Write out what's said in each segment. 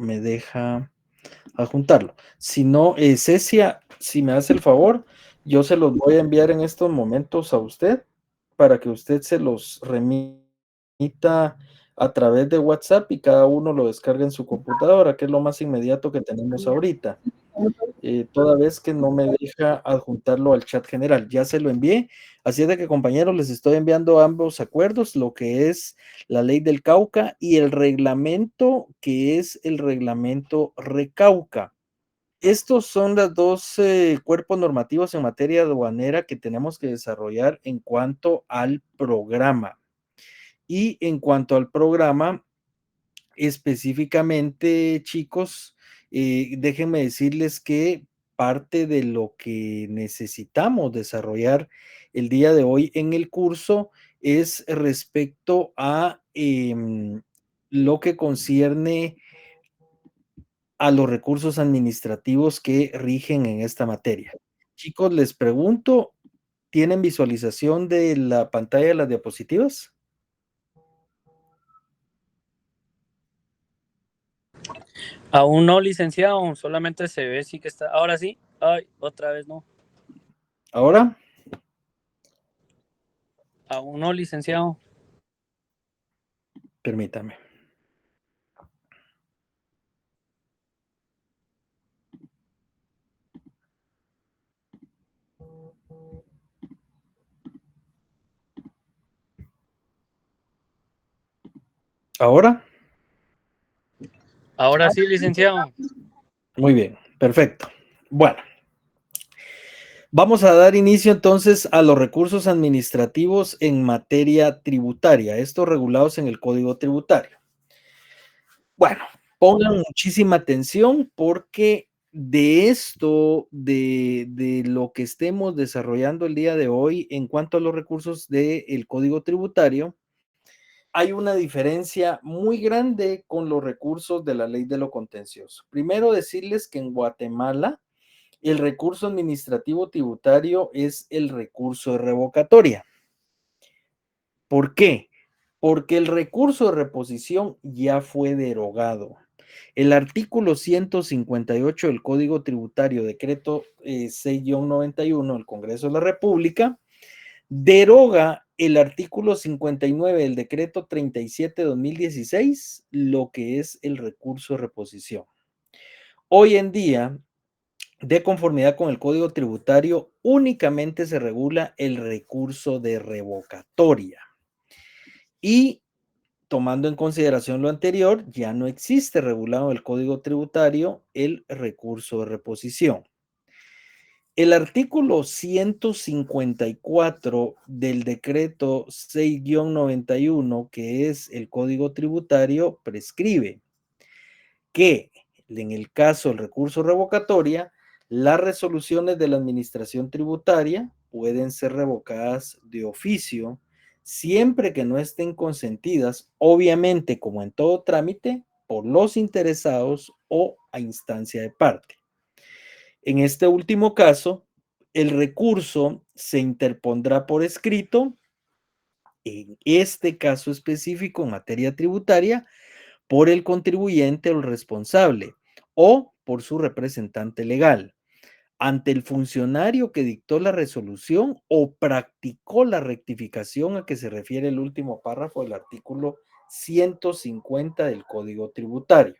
me deja adjuntarlo. Si no, Cecia, si me hace el favor, yo se los voy a enviar en estos momentos a usted para que usted se los remita a través de WhatsApp y cada uno lo descargue en su computadora, que es lo más inmediato que tenemos ahorita. Toda vez que no me deja adjuntarlo al chat general. Ya se lo envié. Así es de que, compañeros, les estoy enviando ambos acuerdos, lo que es la ley del Cauca y el reglamento, que es el reglamento Recauca. Estos son los dos cuerpos normativos en materia aduanera que tenemos que desarrollar en cuanto al programa. Y en cuanto al programa, específicamente, chicos, déjenme decirles que parte de lo que necesitamos desarrollar el día de hoy en el curso es respecto a lo que concierne a los recursos administrativos que rigen en esta materia. Chicos, les pregunto, ¿tienen visualización de la pantalla de las diapositivas? Aún no, licenciado, solamente se ve, sí que está. Ahora sí, ay, otra vez no. ¿Ahora? Aún no, licenciado. Permítame. ¿Ahora? Ahora sí, licenciado. Muy bien, perfecto. Bueno, vamos a dar inicio entonces a los recursos administrativos en materia tributaria, estos regulados en el Código Tributario. Bueno, pongan muchísima atención porque de esto, de lo que estemos desarrollando el día de hoy en cuanto a los recursos del Código Tributario, hay una diferencia muy grande con los recursos de la ley de lo contencioso. Primero, decirles que en Guatemala el recurso administrativo tributario es el recurso de revocatoria. ¿Por qué? Porque el recurso de reposición ya fue derogado. El artículo 158 del Código Tributario, decreto 6-91 del Congreso de la República, deroga el artículo 59 del decreto 37-2016, lo que es el recurso de reposición. Hoy en día, de conformidad con el Código Tributario, únicamente se regula el recurso de revocatoria. Y tomando en consideración lo anterior, ya no existe regulado en el Código Tributario el recurso de reposición. El artículo 154 del decreto 6-91, que es el Código Tributario, prescribe que en el caso del recurso revocatoria, las resoluciones de la administración tributaria pueden ser revocadas de oficio siempre que no estén consentidas, obviamente como en todo trámite, por los interesados o a instancia de parte. En este último caso, el recurso se interpondrá por escrito, en este caso específico en materia tributaria, por el contribuyente o el responsable o por su representante legal, ante el funcionario que dictó la resolución o practicó la rectificación a que se refiere el último párrafo del artículo 150 del Código Tributario,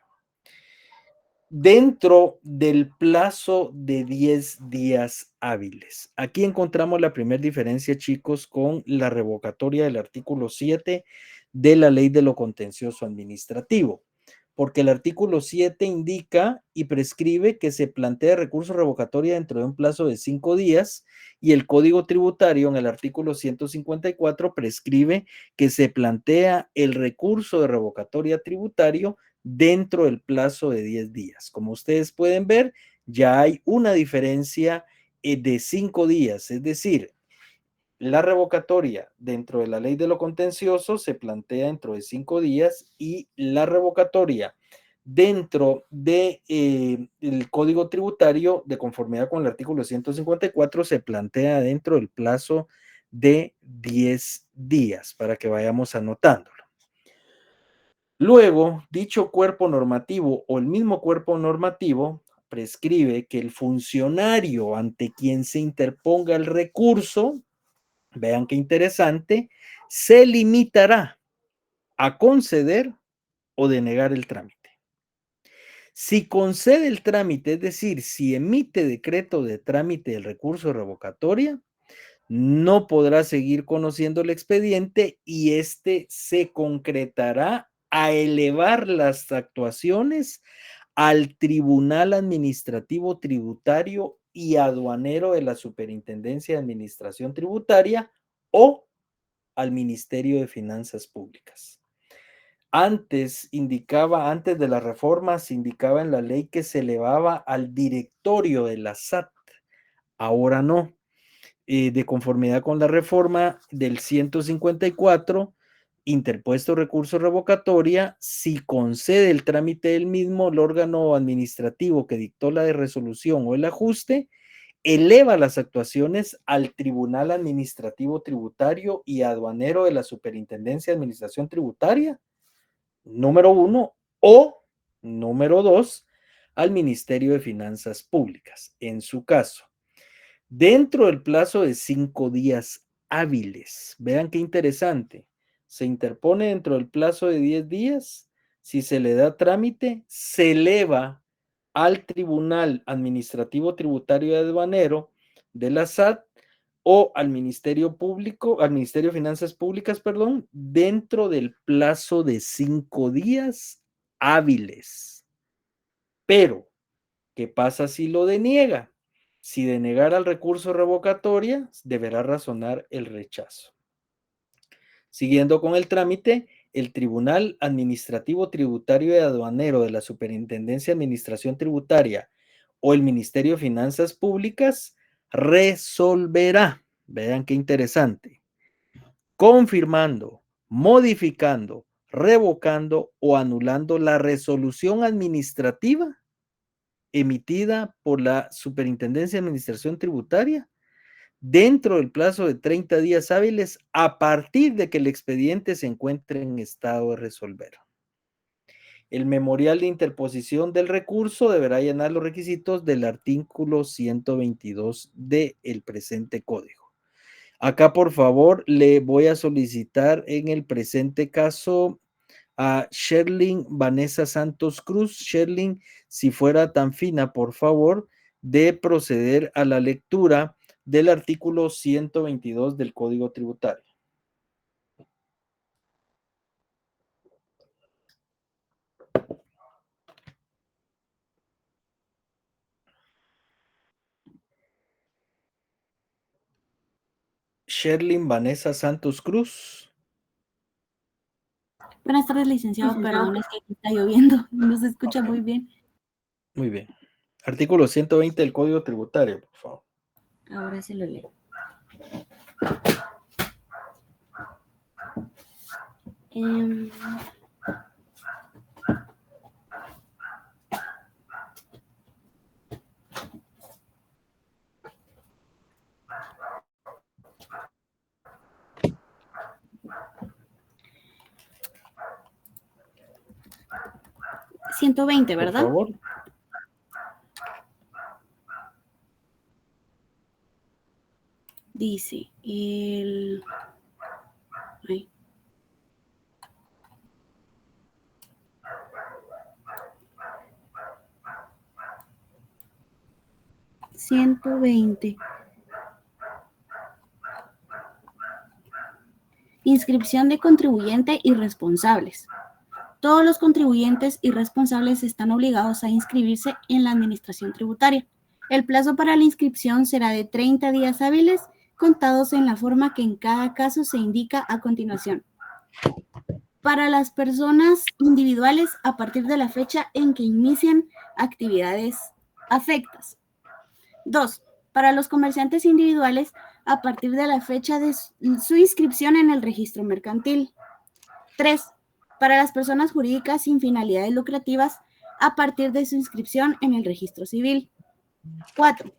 dentro del plazo de 10 días hábiles. Aquí encontramos la primera diferencia, chicos, con la revocatoria del artículo 7 de la Ley de lo Contencioso Administrativo, porque el artículo 7 indica y prescribe que se plantea recurso revocatoria dentro de un plazo de 5 días y el Código Tributario en el artículo 154 prescribe que se plantea el recurso de revocatoria tributario dentro del plazo de 10 días. Como ustedes pueden ver, ya hay una diferencia de 5 días, es decir, la revocatoria dentro de la ley de lo contencioso se plantea dentro de 5 días y la revocatoria dentro de, el Código Tributario, de conformidad con el artículo 154, se plantea dentro del plazo de 10 días, para que vayamos anotándolo. Luego, dicho cuerpo normativo o el mismo cuerpo normativo prescribe que el funcionario ante quien se interponga el recurso, vean qué interesante, se limitará a conceder o denegar el trámite. Si concede el trámite, es decir, si emite decreto de trámite del recurso revocatoria, no podrá seguir conociendo el expediente y este se concretará a elevar las actuaciones al Tribunal Administrativo Tributario y Aduanero de la Superintendencia de Administración Tributaria o al Ministerio de Finanzas Públicas. Antes antes de la reforma, se indicaba en la ley que se elevaba al directorio de la SAT. Ahora no. De conformidad con la reforma del 154, interpuesto recurso revocatoria, si concede el trámite del mismo, el órgano administrativo que dictó la de resolución o el ajuste, eleva las actuaciones al Tribunal Administrativo Tributario y Aduanero de la Superintendencia de Administración Tributaria, número 1, o número 2, al Ministerio de Finanzas Públicas, en su caso. Dentro del plazo de 5 días hábiles, vean qué interesante, se interpone dentro del plazo de 10 días, si se le da trámite, se eleva al Tribunal Administrativo Tributario y Aduanero de la SAT o al Ministerio Público, al Ministerio de Finanzas Públicas, perdón, dentro del plazo de 5 días hábiles. Pero, ¿qué pasa si lo deniega? Si denegara el recurso revocatoria, deberá razonar el rechazo. Siguiendo con el trámite, el Tribunal Administrativo Tributario y Aduanero de la Superintendencia de Administración Tributaria o el Ministerio de Finanzas Públicas resolverá, vean qué interesante, confirmando, modificando, revocando o anulando la resolución administrativa emitida por la Superintendencia de Administración Tributaria dentro del plazo de 30 días hábiles a partir de que el expediente se encuentre en estado de resolver. El memorial de interposición del recurso deberá llenar los requisitos del artículo 122 del presente código. Acá, por favor, le voy a solicitar en el presente caso a Sherlyn Vanessa Santos Cruz. Sherlyn, si fuera tan fina, por favor, de proceder a la lectura del artículo 122 del Código Tributario. Sherlyn Vanessa Santos Cruz. Buenas tardes, licenciado. Perdón, es que aquí está lloviendo. No se escucha muy bien. Muy bien. Artículo 120 del Código Tributario, por favor. Ahora se lo leo. Eh, ...120, ¿verdad? Por favor. Dice el... Ay. ...120... Inscripción de contribuyente y responsables. Todos los contribuyentes y responsables están obligados a inscribirse en la administración tributaria. El plazo para la inscripción será de 30 días hábiles, contados en la forma que en cada caso se indica a continuación. Para las personas individuales, a partir de la fecha en que inician actividades afectas. 2. Para los comerciantes individuales, a partir de la fecha de su inscripción en el registro mercantil. 3. Para las personas jurídicas sin finalidades lucrativas, a partir de su inscripción en el registro civil. 4.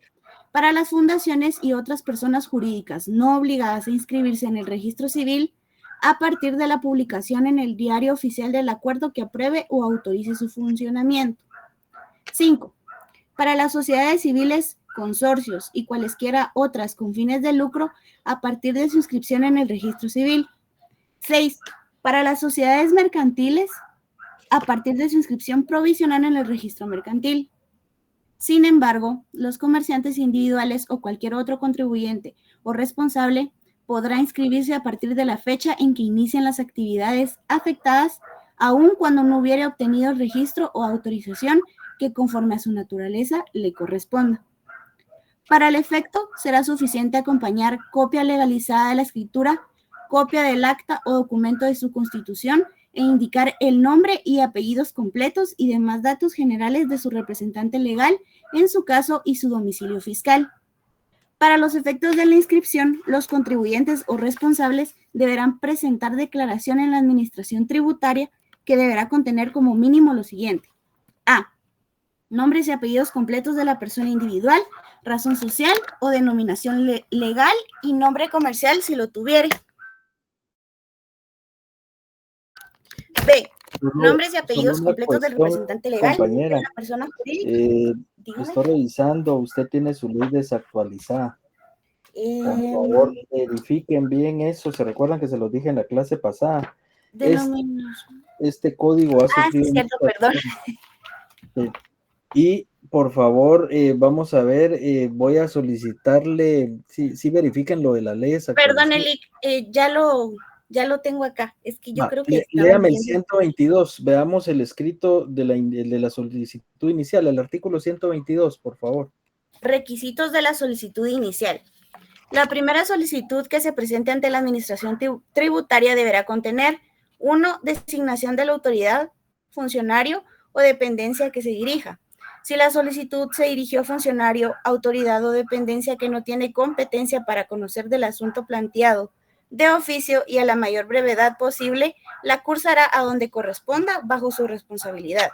Para las fundaciones y otras personas jurídicas no obligadas a inscribirse en el registro civil, a partir de la publicación en el Diario Oficial del acuerdo que apruebe o autorice su funcionamiento. 5. Para las sociedades civiles, consorcios y cualesquiera otras con fines de lucro a partir de su inscripción en el registro civil. 6. Para las sociedades mercantiles a partir de su inscripción provisional en el registro mercantil. Sin embargo, los comerciantes individuales o cualquier otro contribuyente o responsable podrá inscribirse a partir de la fecha en que inician las actividades afectadas, aun cuando no hubiere obtenido registro o autorización que conforme a su naturaleza le corresponda. Para el efecto, será suficiente acompañar copia legalizada de la escritura, copia del acta o documento de su constitución e indicar el nombre y apellidos completos y demás datos generales de su representante legal, en su caso, y su domicilio fiscal. Para los efectos de la inscripción, los contribuyentes o responsables deberán presentar declaración en la administración tributaria que deberá contener como mínimo lo siguiente. A. Nombres y apellidos completos de la persona individual, razón social o denominación legal y nombre comercial si lo tuviere. B. Nombres y apellidos completos del representante legal compañera, de la persona jurídica. estoy revisando, usted tiene su ley desactualizada. Por favor, verifiquen bien eso. Se recuerdan que se los dije en la clase pasada. Este código ha sufrido. Sí, cierto, perdón. Y por favor, vamos a ver, voy a solicitarle, sí verifiquen lo de la ley desactualizada. Perdón, Eli, ya lo tengo acá. Es que yo creo que léame el 122, veamos el escrito de la solicitud inicial, el artículo 122, por favor. Requisitos de la solicitud inicial. La primera solicitud que se presente ante la administración tributaria deberá contener 1. Designación de la autoridad, funcionario o dependencia que se dirija. Si la solicitud se dirigió a funcionario, autoridad o dependencia que no tiene competencia para conocer del asunto planteado de oficio y a la mayor brevedad posible, la cursará a donde corresponda bajo su responsabilidad.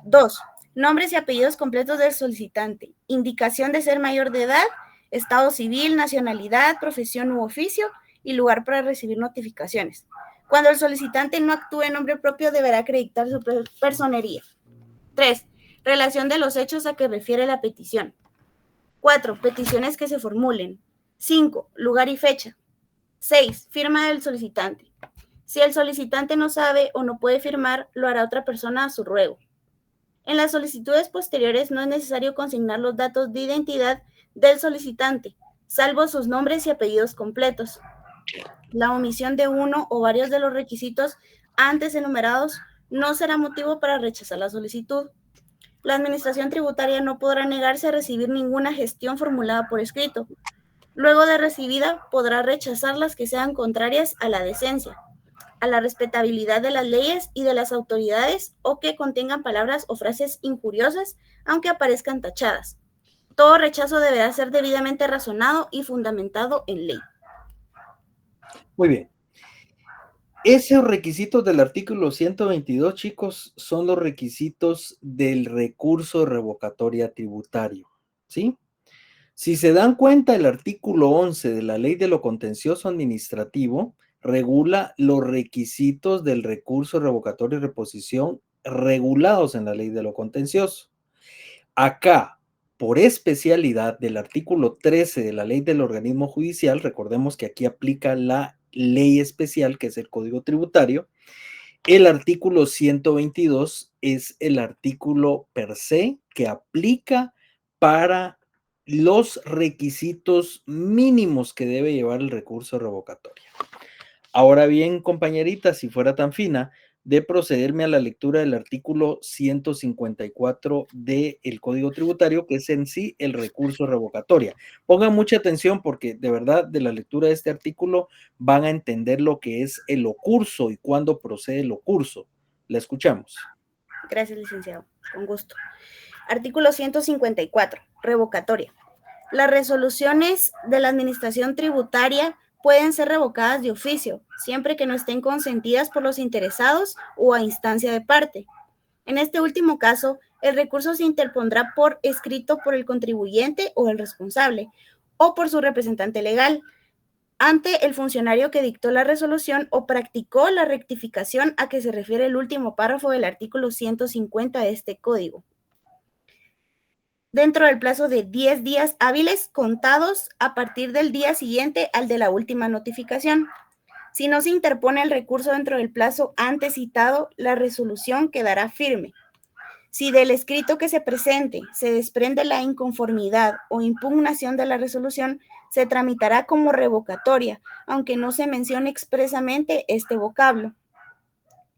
2. Nombres y apellidos completos del solicitante, indicación de ser mayor de edad, estado civil, nacionalidad, profesión u oficio y lugar para recibir notificaciones. Cuando el solicitante no actúe en nombre propio, deberá acreditar su personería. 3. Relación de los hechos a que refiere la petición. 4. Peticiones que se formulen. 5. Lugar y fecha. 6. Firma del solicitante. Si el solicitante no sabe o no puede firmar, lo hará otra persona a su ruego. En las solicitudes posteriores no es necesario consignar los datos de identidad del solicitante, salvo sus nombres y apellidos completos. La omisión de uno o varios de los requisitos antes enumerados no será motivo para rechazar la solicitud. La administración tributaria no podrá negarse a recibir ninguna gestión formulada por escrito. Luego de recibida, podrá rechazar las que sean contrarias a la decencia, a la respetabilidad de las leyes y de las autoridades o que contengan palabras o frases injuriosas, aunque aparezcan tachadas. Todo rechazo deberá ser debidamente razonado y fundamentado en ley. Muy bien. Esos requisitos del artículo 122, chicos, son los requisitos del recurso de revocatoria tributario, ¿sí? Si se dan cuenta, el artículo 11 de la Ley de lo Contencioso Administrativo regula los requisitos del recurso revocatorio y reposición regulados en la Ley de lo Contencioso. Acá, por especialidad del artículo 13 de la Ley del Organismo Judicial, recordemos que aquí aplica la ley especial, que es el Código Tributario, el artículo 122 es el artículo per se que aplica para los requisitos mínimos que debe llevar el recurso revocatorio. Ahora bien, compañerita, si fuera tan fina, de procederme a la lectura del artículo 154 del Código Tributario, que es en sí el recurso revocatorio. Pongan mucha atención porque de verdad de la lectura de este artículo van a entender lo que es el ocurso y cuándo procede el ocurso. La escuchamos. Gracias, licenciado. Con gusto. Artículo 154. Revocatoria. Las resoluciones de la administración tributaria pueden ser revocadas de oficio, siempre que no estén consentidas por los interesados o a instancia de parte. En este último caso, el recurso se interpondrá por escrito por el contribuyente o el responsable, o por su representante legal, ante el funcionario que dictó la resolución o practicó la rectificación a que se refiere el último párrafo del artículo 150 de este código, dentro del plazo de 10 días hábiles contados a partir del día siguiente al de la última notificación. Si no se interpone el recurso dentro del plazo antes citado, la resolución quedará firme. Si del escrito que se presente se desprende la inconformidad o impugnación de la resolución, se tramitará como revocatoria, aunque no se mencione expresamente este vocablo.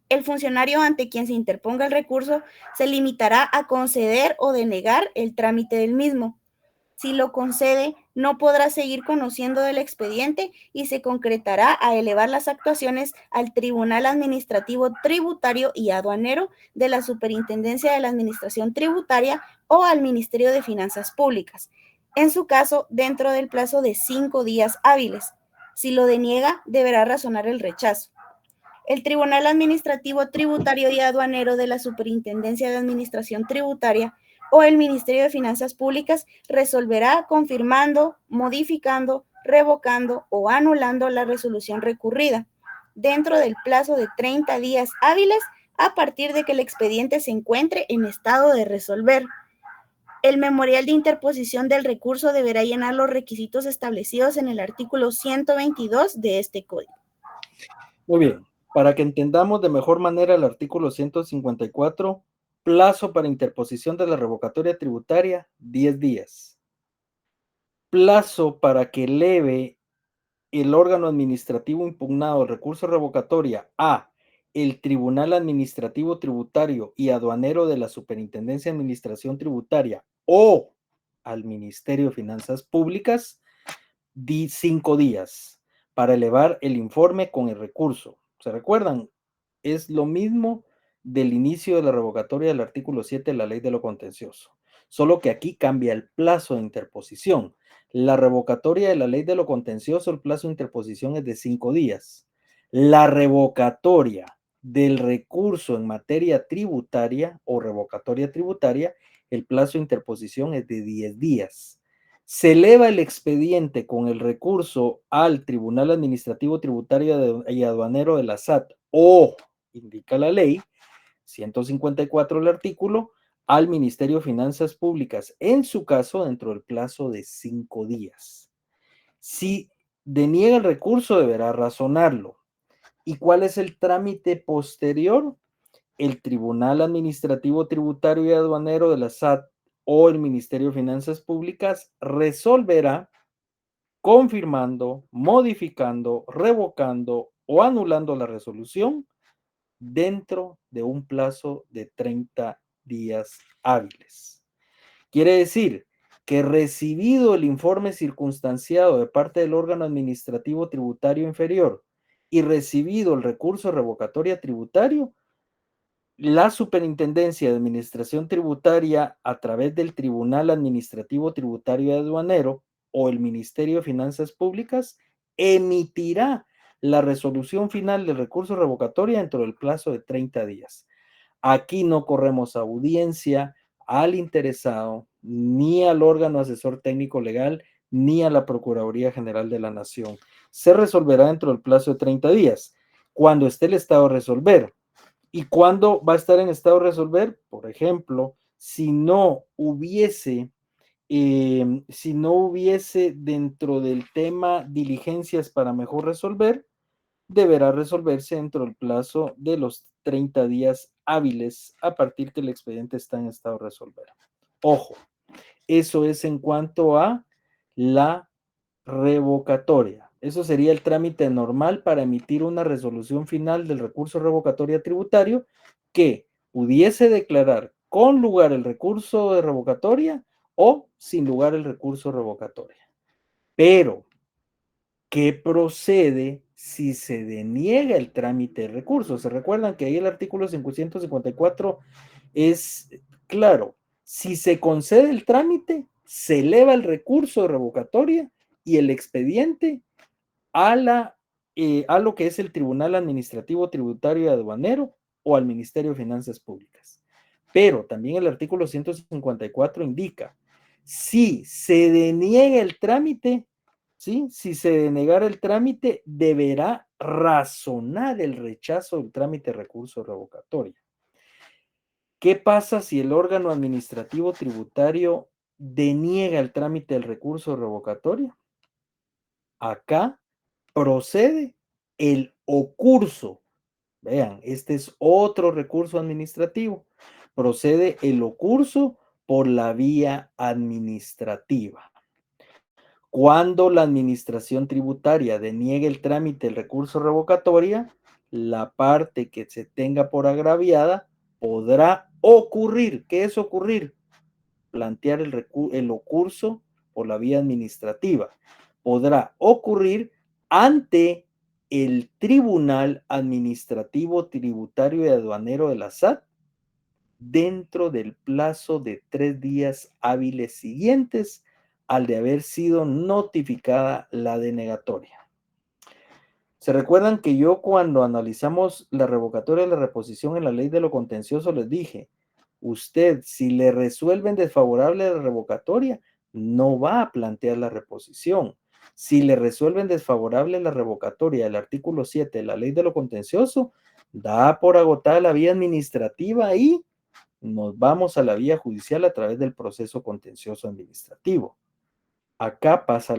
El funcionario ante quien se interponga el recurso se limitará a conceder o denegar el trámite del mismo. Si lo concede, no podrá seguir conociendo del expediente y se concretará a elevar las actuaciones al Tribunal Administrativo Tributario y Aduanero de la Superintendencia de la Administración Tributaria o al Ministerio de Finanzas Públicas, en su caso dentro del plazo de 5 días hábiles. Si lo deniega, deberá razonar el rechazo. El Tribunal Administrativo Tributario y Aduanero de la Superintendencia de Administración Tributaria o el Ministerio de Finanzas Públicas resolverá confirmando, modificando, revocando o anulando la resolución recurrida dentro del plazo de 30 días hábiles a partir de que el expediente se encuentre en estado de resolver. El memorial de interposición del recurso deberá llenar los requisitos establecidos en el artículo 122 de este código. Muy bien, para que entendamos de mejor manera el artículo 154, plazo para interposición de la revocatoria tributaria, 10 días. Plazo para que eleve el órgano administrativo impugnado el recurso revocatoria a el Tribunal Administrativo Tributario y Aduanero de la Superintendencia de Administración Tributaria o al Ministerio de Finanzas Públicas, 5 días para elevar el informe con el recurso. ¿Se recuerdan? Es lo mismo del inicio de la revocatoria del artículo 7 de la Ley de lo Contencioso, solo que aquí cambia el plazo de interposición. La revocatoria de la Ley de lo Contencioso, el plazo de interposición es de 5 días. La revocatoria del recurso en materia tributaria o revocatoria tributaria, el plazo de interposición es de 10 días. Se eleva el expediente con el recurso al Tribunal Administrativo Tributario y Aduanero de la SAT o, indica la ley, 154 el artículo, al Ministerio de Finanzas Públicas, en su caso dentro del plazo de 5 días. Si deniega el recurso, deberá razonarlo. ¿Y cuál es el trámite posterior? El Tribunal Administrativo Tributario y Aduanero de la SAT o el Ministerio de Finanzas Públicas resolverá confirmando, modificando, revocando o anulando la resolución dentro de un plazo de 30 días hábiles. Quiere decir que recibido el informe circunstanciado de parte del órgano administrativo tributario inferior y recibido el recurso revocatoria tributario, la Superintendencia de Administración Tributaria, a través del Tribunal Administrativo Tributario y Aduanero o el Ministerio de Finanzas Públicas, emitirá la resolución final del recurso revocatoria dentro del plazo de 30 días. Aquí no corremos audiencia al interesado, ni al órgano asesor técnico legal, ni a la Procuraduría General de la Nación. Se resolverá dentro del plazo de 30 días, cuando esté el estado de resolver. ¿Y cuándo va a estar en estado de resolver? Por ejemplo, si no hubiese dentro del tema diligencias para mejor resolver, deberá resolverse dentro del plazo de los 30 días hábiles a partir que el expediente está en estado de resolver. Ojo, eso es en cuanto a la revocatoria. Eso sería el trámite normal para emitir una resolución final del recurso revocatoria tributario que pudiese declarar con lugar el recurso de revocatoria o sin lugar el recurso revocatoria. Pero, ¿qué procede si se deniega el trámite de recurso? ¿Se recuerdan que ahí el artículo 554 es claro? Si se concede el trámite, se eleva el recurso de revocatoria y el expediente a lo que es el Tribunal Administrativo Tributario y Aduanero o al Ministerio de Finanzas Públicas. Pero también el artículo 154 indica, si se deniega el trámite, ¿sí? Si se denegara el trámite, deberá razonar el rechazo del trámite de recurso revocatorio. ¿Qué pasa si el órgano administrativo tributario deniega el trámite del recurso revocatorio? Acá procede el ocurso. Vean, este es otro recurso administrativo. Procede el ocurso por la vía administrativa. Cuando la administración tributaria deniegue el trámite del recurso revocatorio, la parte que se tenga por agraviada podrá ocurrir. ¿Qué es ocurrir? Plantear el ocurso por la vía administrativa. Podrá ocurrir ante el Tribunal Administrativo Tributario y Aduanero de la SAT dentro del plazo de 3 días hábiles siguientes al de haber sido notificada la denegatoria. ¿Se recuerdan que yo cuando analizamos la revocatoria de la reposición en la ley de lo contencioso les dije, usted si le resuelven desfavorable la revocatoria, no va a plantear la reposición. Si le resuelven desfavorable la revocatoria del artículo 7 de la ley de lo contencioso, da por agotada la vía administrativa y nos vamos a la vía judicial a través del proceso contencioso administrativo. Acá pasa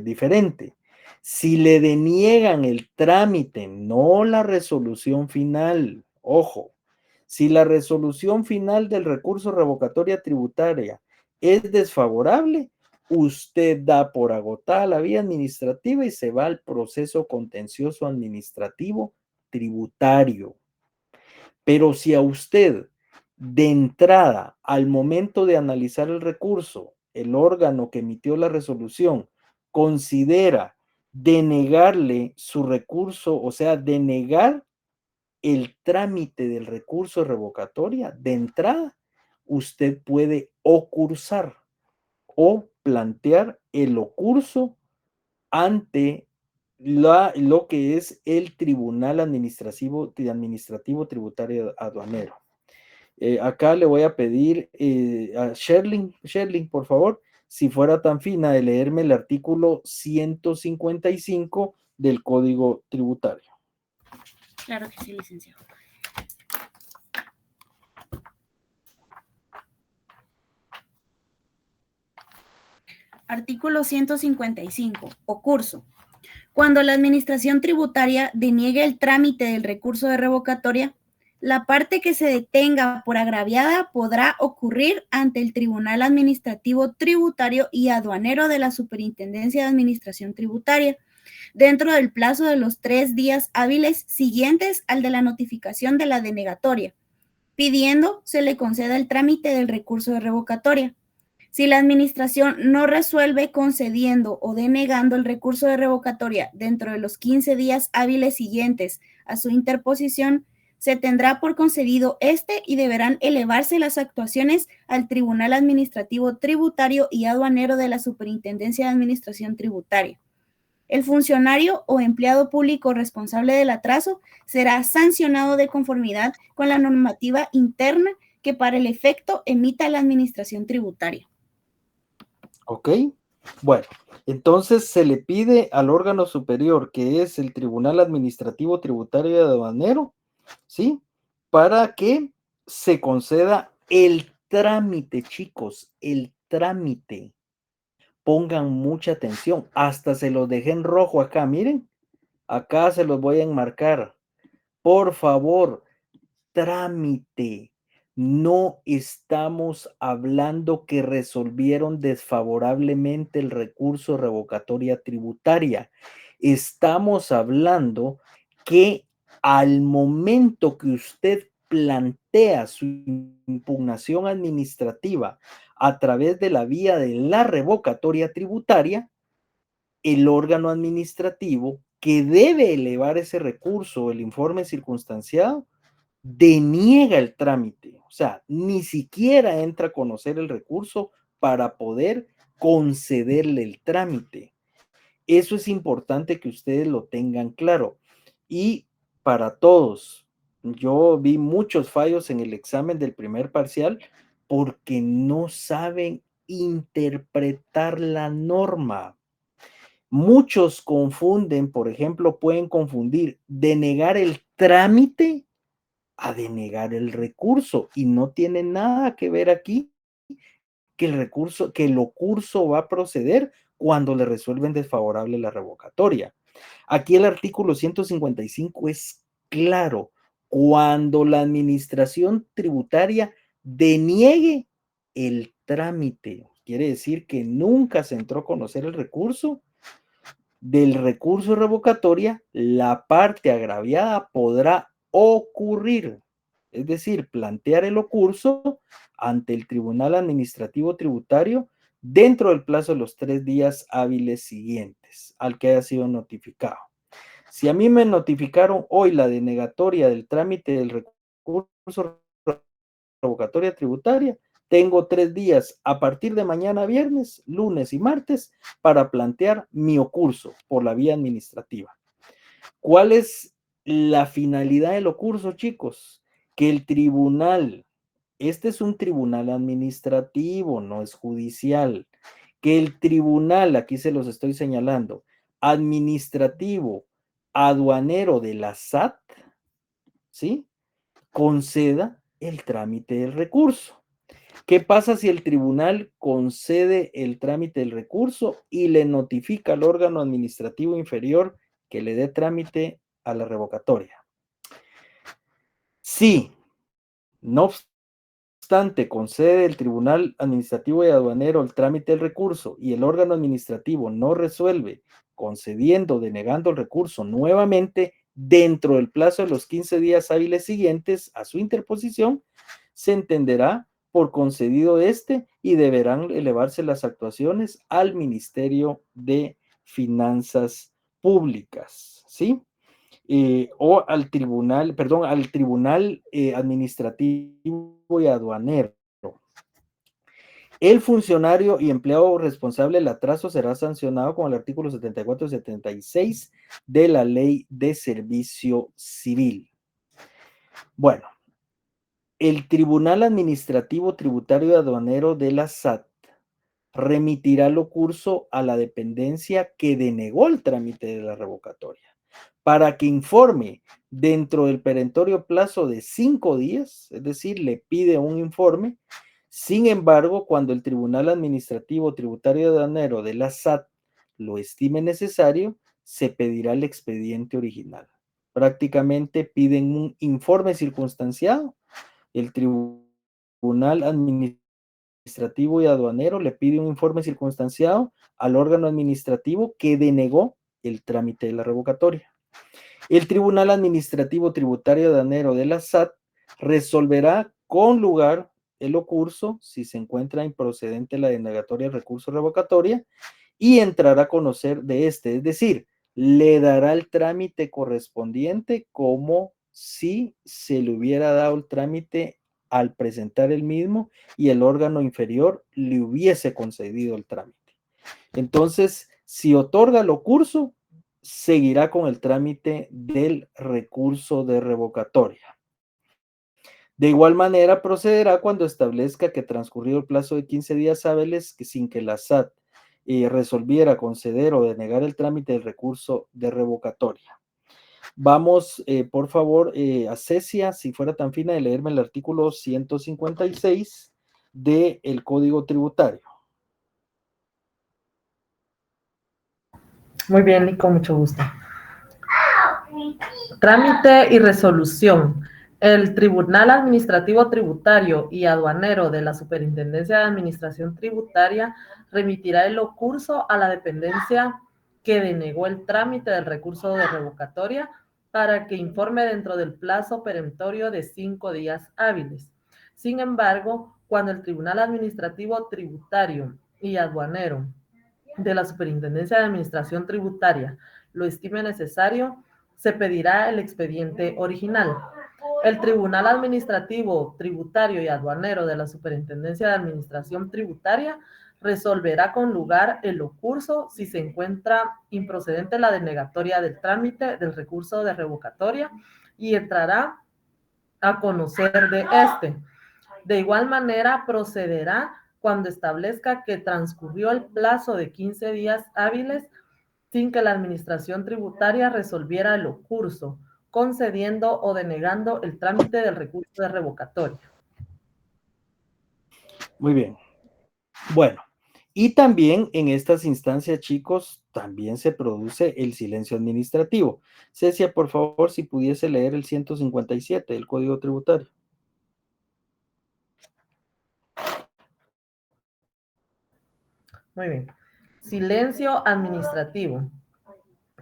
diferente. Si le deniegan el trámite, no la resolución final, ojo, si la resolución final del recurso revocatoria tributaria es desfavorable, usted da por agotada la vía administrativa y se va al proceso contencioso administrativo tributario. Pero si a usted de entrada, al momento de analizar el recurso, el órgano que emitió la resolución considera denegarle su recurso, o sea, denegar el trámite del recurso revocatoria, de entrada, usted puede ocursar o plantear el ocurso ante lo que es el Tribunal Administrativo Tributario Aduanero. Acá le voy a pedir a Sherlyn, por favor, si fuera tan fina de leerme el artículo 155 del Código Tributario. Claro que sí, licenciado. Artículo 155. Ocurso. Cuando la administración tributaria deniegue el trámite del recurso de revocatoria, la parte que se detenga por agraviada podrá ocurrir ante el Tribunal Administrativo Tributario y Aduanero de la Superintendencia de Administración Tributaria, dentro del plazo de los 3 días hábiles siguientes al de la notificación de la denegatoria, pidiendo se le conceda el trámite del recurso de revocatoria. Si la administración no resuelve concediendo o denegando el recurso de revocatoria dentro de los 15 días hábiles siguientes a su interposición, se tendrá por concedido este y deberán elevarse las actuaciones al Tribunal Administrativo Tributario y Aduanero de la Superintendencia de Administración Tributaria. El funcionario o empleado público responsable del atraso será sancionado de conformidad con la normativa interna que para el efecto emita la Administración Tributaria. ¿Ok? Bueno, entonces se le pide al órgano superior, que es el Tribunal Administrativo Tributario y Aduanero, ¿sí? Para que se conceda el trámite, chicos, el trámite. Pongan mucha atención, hasta se los dejé en rojo acá, miren, acá se los voy a enmarcar. Por favor, trámite. No estamos hablando que resolvieron desfavorablemente el recurso revocatoria tributaria. Estamos hablando que al momento que usted plantea su impugnación administrativa a través de la vía de la revocatoria tributaria, el órgano administrativo que debe elevar ese recurso, el informe circunstanciado, deniega el trámite, o sea, ni siquiera entra a conocer el recurso para poder concederle el trámite. Eso es importante que ustedes lo tengan claro. Y para todos, yo vi muchos fallos en el examen del primer parcial porque no saben interpretar la norma. Muchos confunden, por ejemplo, pueden confundir denegar el trámite a denegar el recurso, y no tiene nada que ver aquí que el ocurso va a proceder cuando le resuelven desfavorable la revocatoria. Aquí el artículo 155 es claro. Cuando la administración tributaria deniegue el trámite, quiere decir que nunca se entró a conocer el recurso, del recurso de revocatoria, la parte agraviada podrá ocurrir, es decir, plantear el ocurso ante el Tribunal Administrativo Tributario dentro del plazo de los 3 días hábiles siguientes al que haya sido notificado. Si a mí me notificaron hoy la denegatoria del trámite del recurso revocatoria tributaria, tengo 3 días a partir de mañana viernes, lunes y martes para plantear mi ocurso por la vía administrativa. ¿Cuál es la finalidad del ocurso, chicos? Que el tribunal, este es un tribunal administrativo, no es judicial, que el tribunal, aquí se los estoy señalando, administrativo, aduanero de la SAT, ¿sí? Conceda el trámite del recurso. ¿Qué pasa si el tribunal concede el trámite del recurso y le notifica al órgano administrativo inferior que le dé trámite a la revocatoria? Si, no obstante, concede el tribunal administrativo y aduanero el trámite del recurso y el órgano administrativo no resuelve, concediendo o denegando el recurso nuevamente dentro del plazo de los 15 días hábiles siguientes a su interposición, se entenderá por concedido este y deberán elevarse las actuaciones al Ministerio de Finanzas Públicas, ¿sí? O al tribunal, perdón, al tribunal administrativo y aduanero. El funcionario y empleado responsable del atraso será sancionado con el artículo 74 y 76 de la Ley de Servicio Civil. Bueno, el Tribunal Administrativo Tributario y Aduanero de la SAT remitirá el ocurso a la dependencia que denegó el trámite de la revocatoria para que informe dentro del perentorio plazo de 5 días, es decir, le pide un informe. Sin embargo, cuando el Tribunal Administrativo Tributario Aduanero de la SAT lo estime necesario, se pedirá el expediente original. Prácticamente piden un informe circunstanciado. El Tribunal Administrativo y Aduanero le pide un informe circunstanciado al órgano administrativo que denegó el trámite de la revocatoria. El Tribunal Administrativo Tributario Aduanero de la SAT resolverá con lugar el ocurso si se encuentra improcedente la denegatoria del recurso revocatoria y entrará a conocer de este, es decir, le dará el trámite correspondiente como si se le hubiera dado el trámite al presentar el mismo y el órgano inferior le hubiese concedido el trámite. Entonces, si otorga el ocurso, seguirá con el trámite del recurso de revocatoria. De igual manera, procederá cuando establezca que transcurrido el plazo de 15 días hábiles sin que la SAT resolviera conceder o denegar el trámite del recurso de revocatoria. Vamos, por favor, a Cecia, si fuera tan fina de leerme el artículo 156 del Código Tributario. Muy bien, y con mucho gusto. Trámite y resolución. El Tribunal Administrativo Tributario y Aduanero de la Superintendencia de Administración Tributaria remitirá el ocurso a la dependencia que denegó el trámite del recurso de revocatoria para que informe dentro del plazo perentorio de 5 días hábiles. Sin embargo, cuando el Tribunal Administrativo Tributario y Aduanero de la Superintendencia de Administración Tributaria lo estime necesario, se pedirá el expediente original. El Tribunal Administrativo Tributario y Aduanero de la Superintendencia de Administración Tributaria resolverá con lugar el ocurso si se encuentra improcedente la denegatoria del trámite del recurso de revocatoria y entrará a conocer de este. De igual manera, procederá cuando establezca que transcurrió el plazo de 15 días hábiles sin que la administración tributaria resolviera el ocurso, concediendo o denegando el trámite del recurso de revocatoria. Muy bien. Bueno, y también en estas instancias, chicos, también se produce el silencio administrativo. Cecia, por favor, si pudiese leer el 157 del Código Tributario. Muy bien. Silencio administrativo.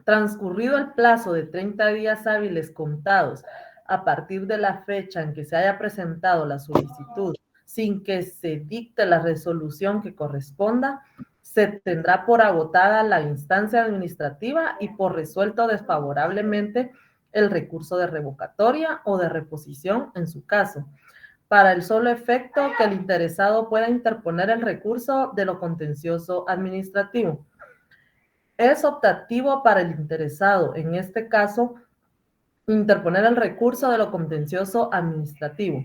Transcurrido el plazo de 30 días hábiles contados a partir de la fecha en que se haya presentado la solicitud, sin que se dicte la resolución que corresponda, se tendrá por agotada la instancia administrativa y por resuelto desfavorablemente el recurso de revocatoria o de reposición en su caso, para el solo efecto que el interesado pueda interponer el recurso de lo contencioso administrativo. Es optativo para el interesado, en este caso, interponer el recurso de lo contencioso administrativo.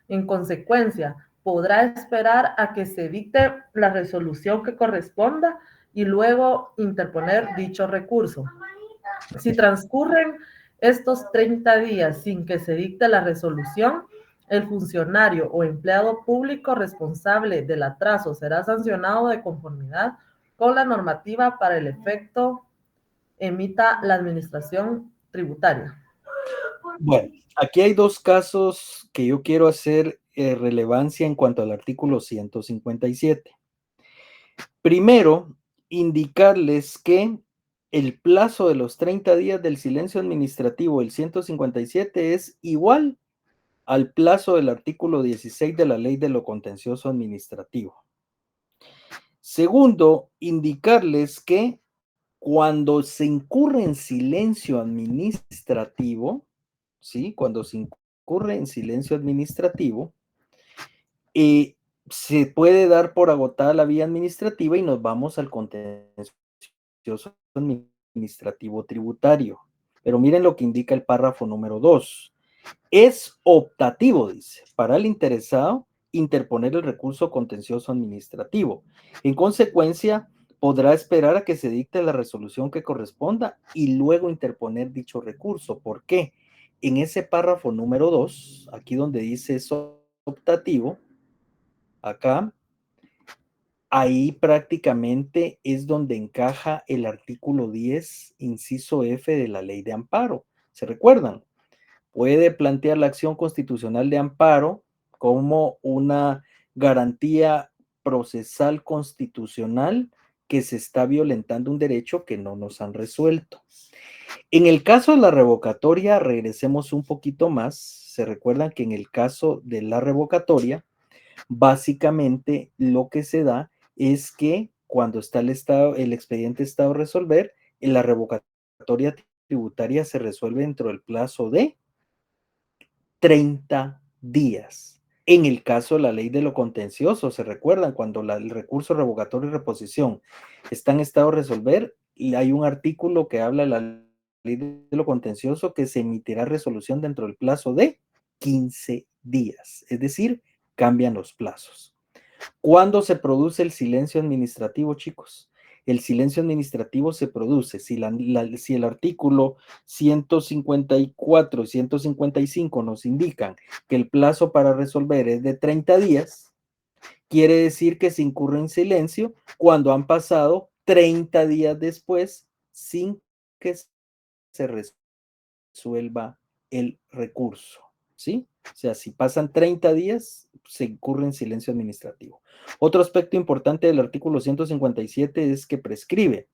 En consecuencia, podrá esperar a que se dicte la resolución que corresponda y luego interponer dicho recurso. Si transcurren estos 30 días sin que se dicte la resolución, el funcionario o empleado público responsable del atraso será sancionado de conformidad con la normativa para el efecto emita la administración tributaria. Bueno, aquí hay dos casos que yo quiero hacer relevancia en cuanto al artículo 157. Primero, indicarles que el plazo de los 30 días del silencio administrativo del 157 es igual al plazo del artículo 16 de la Ley de lo Contencioso Administrativo. Segundo, indicarles que cuando se incurre en silencio administrativo, ¿sí? Cuando se incurre en silencio administrativo, se puede dar por agotada la vía administrativa y nos vamos al contencioso administrativo tributario. Pero miren lo que indica el párrafo número 2. Es optativo, dice, para el interesado interponer el recurso contencioso administrativo. En consecuencia, podrá esperar a que se dicte la resolución que corresponda y luego interponer dicho recurso. ¿Por qué? En ese párrafo número 2, aquí donde dice es optativo, acá, ahí prácticamente es donde encaja el artículo 10, inciso F de la Ley de Amparo. ¿Se recuerdan? Puede plantear la acción constitucional de amparo como una garantía procesal constitucional que se está violentando un derecho que no nos han resuelto. En el caso de la revocatoria, regresemos un poquito más. Se recuerdan que en el caso de la revocatoria, básicamente lo que se da es que cuando está el expediente estado a resolver, en la revocatoria tributaria se resuelve dentro del plazo de 30 días. En el caso de la ley de lo contencioso, ¿se recuerdan? Cuando el recurso revocatorio y reposición está en estado de resolver, y hay un artículo que habla de la ley de lo contencioso que se emitirá resolución dentro del plazo de 15 días. Es decir, cambian los plazos. ¿Cuándo se produce el silencio administrativo, chicos? El silencio administrativo se produce si el artículo 154 y 155 nos indican que el plazo para resolver es de 30 días, quiere decir que se incurre en silencio cuando han pasado 30 días después sin que se resuelva el recurso, ¿sí? O sea, si pasan 30 días, se incurre en silencio administrativo. Otro aspecto importante del artículo 157 es que prescribe.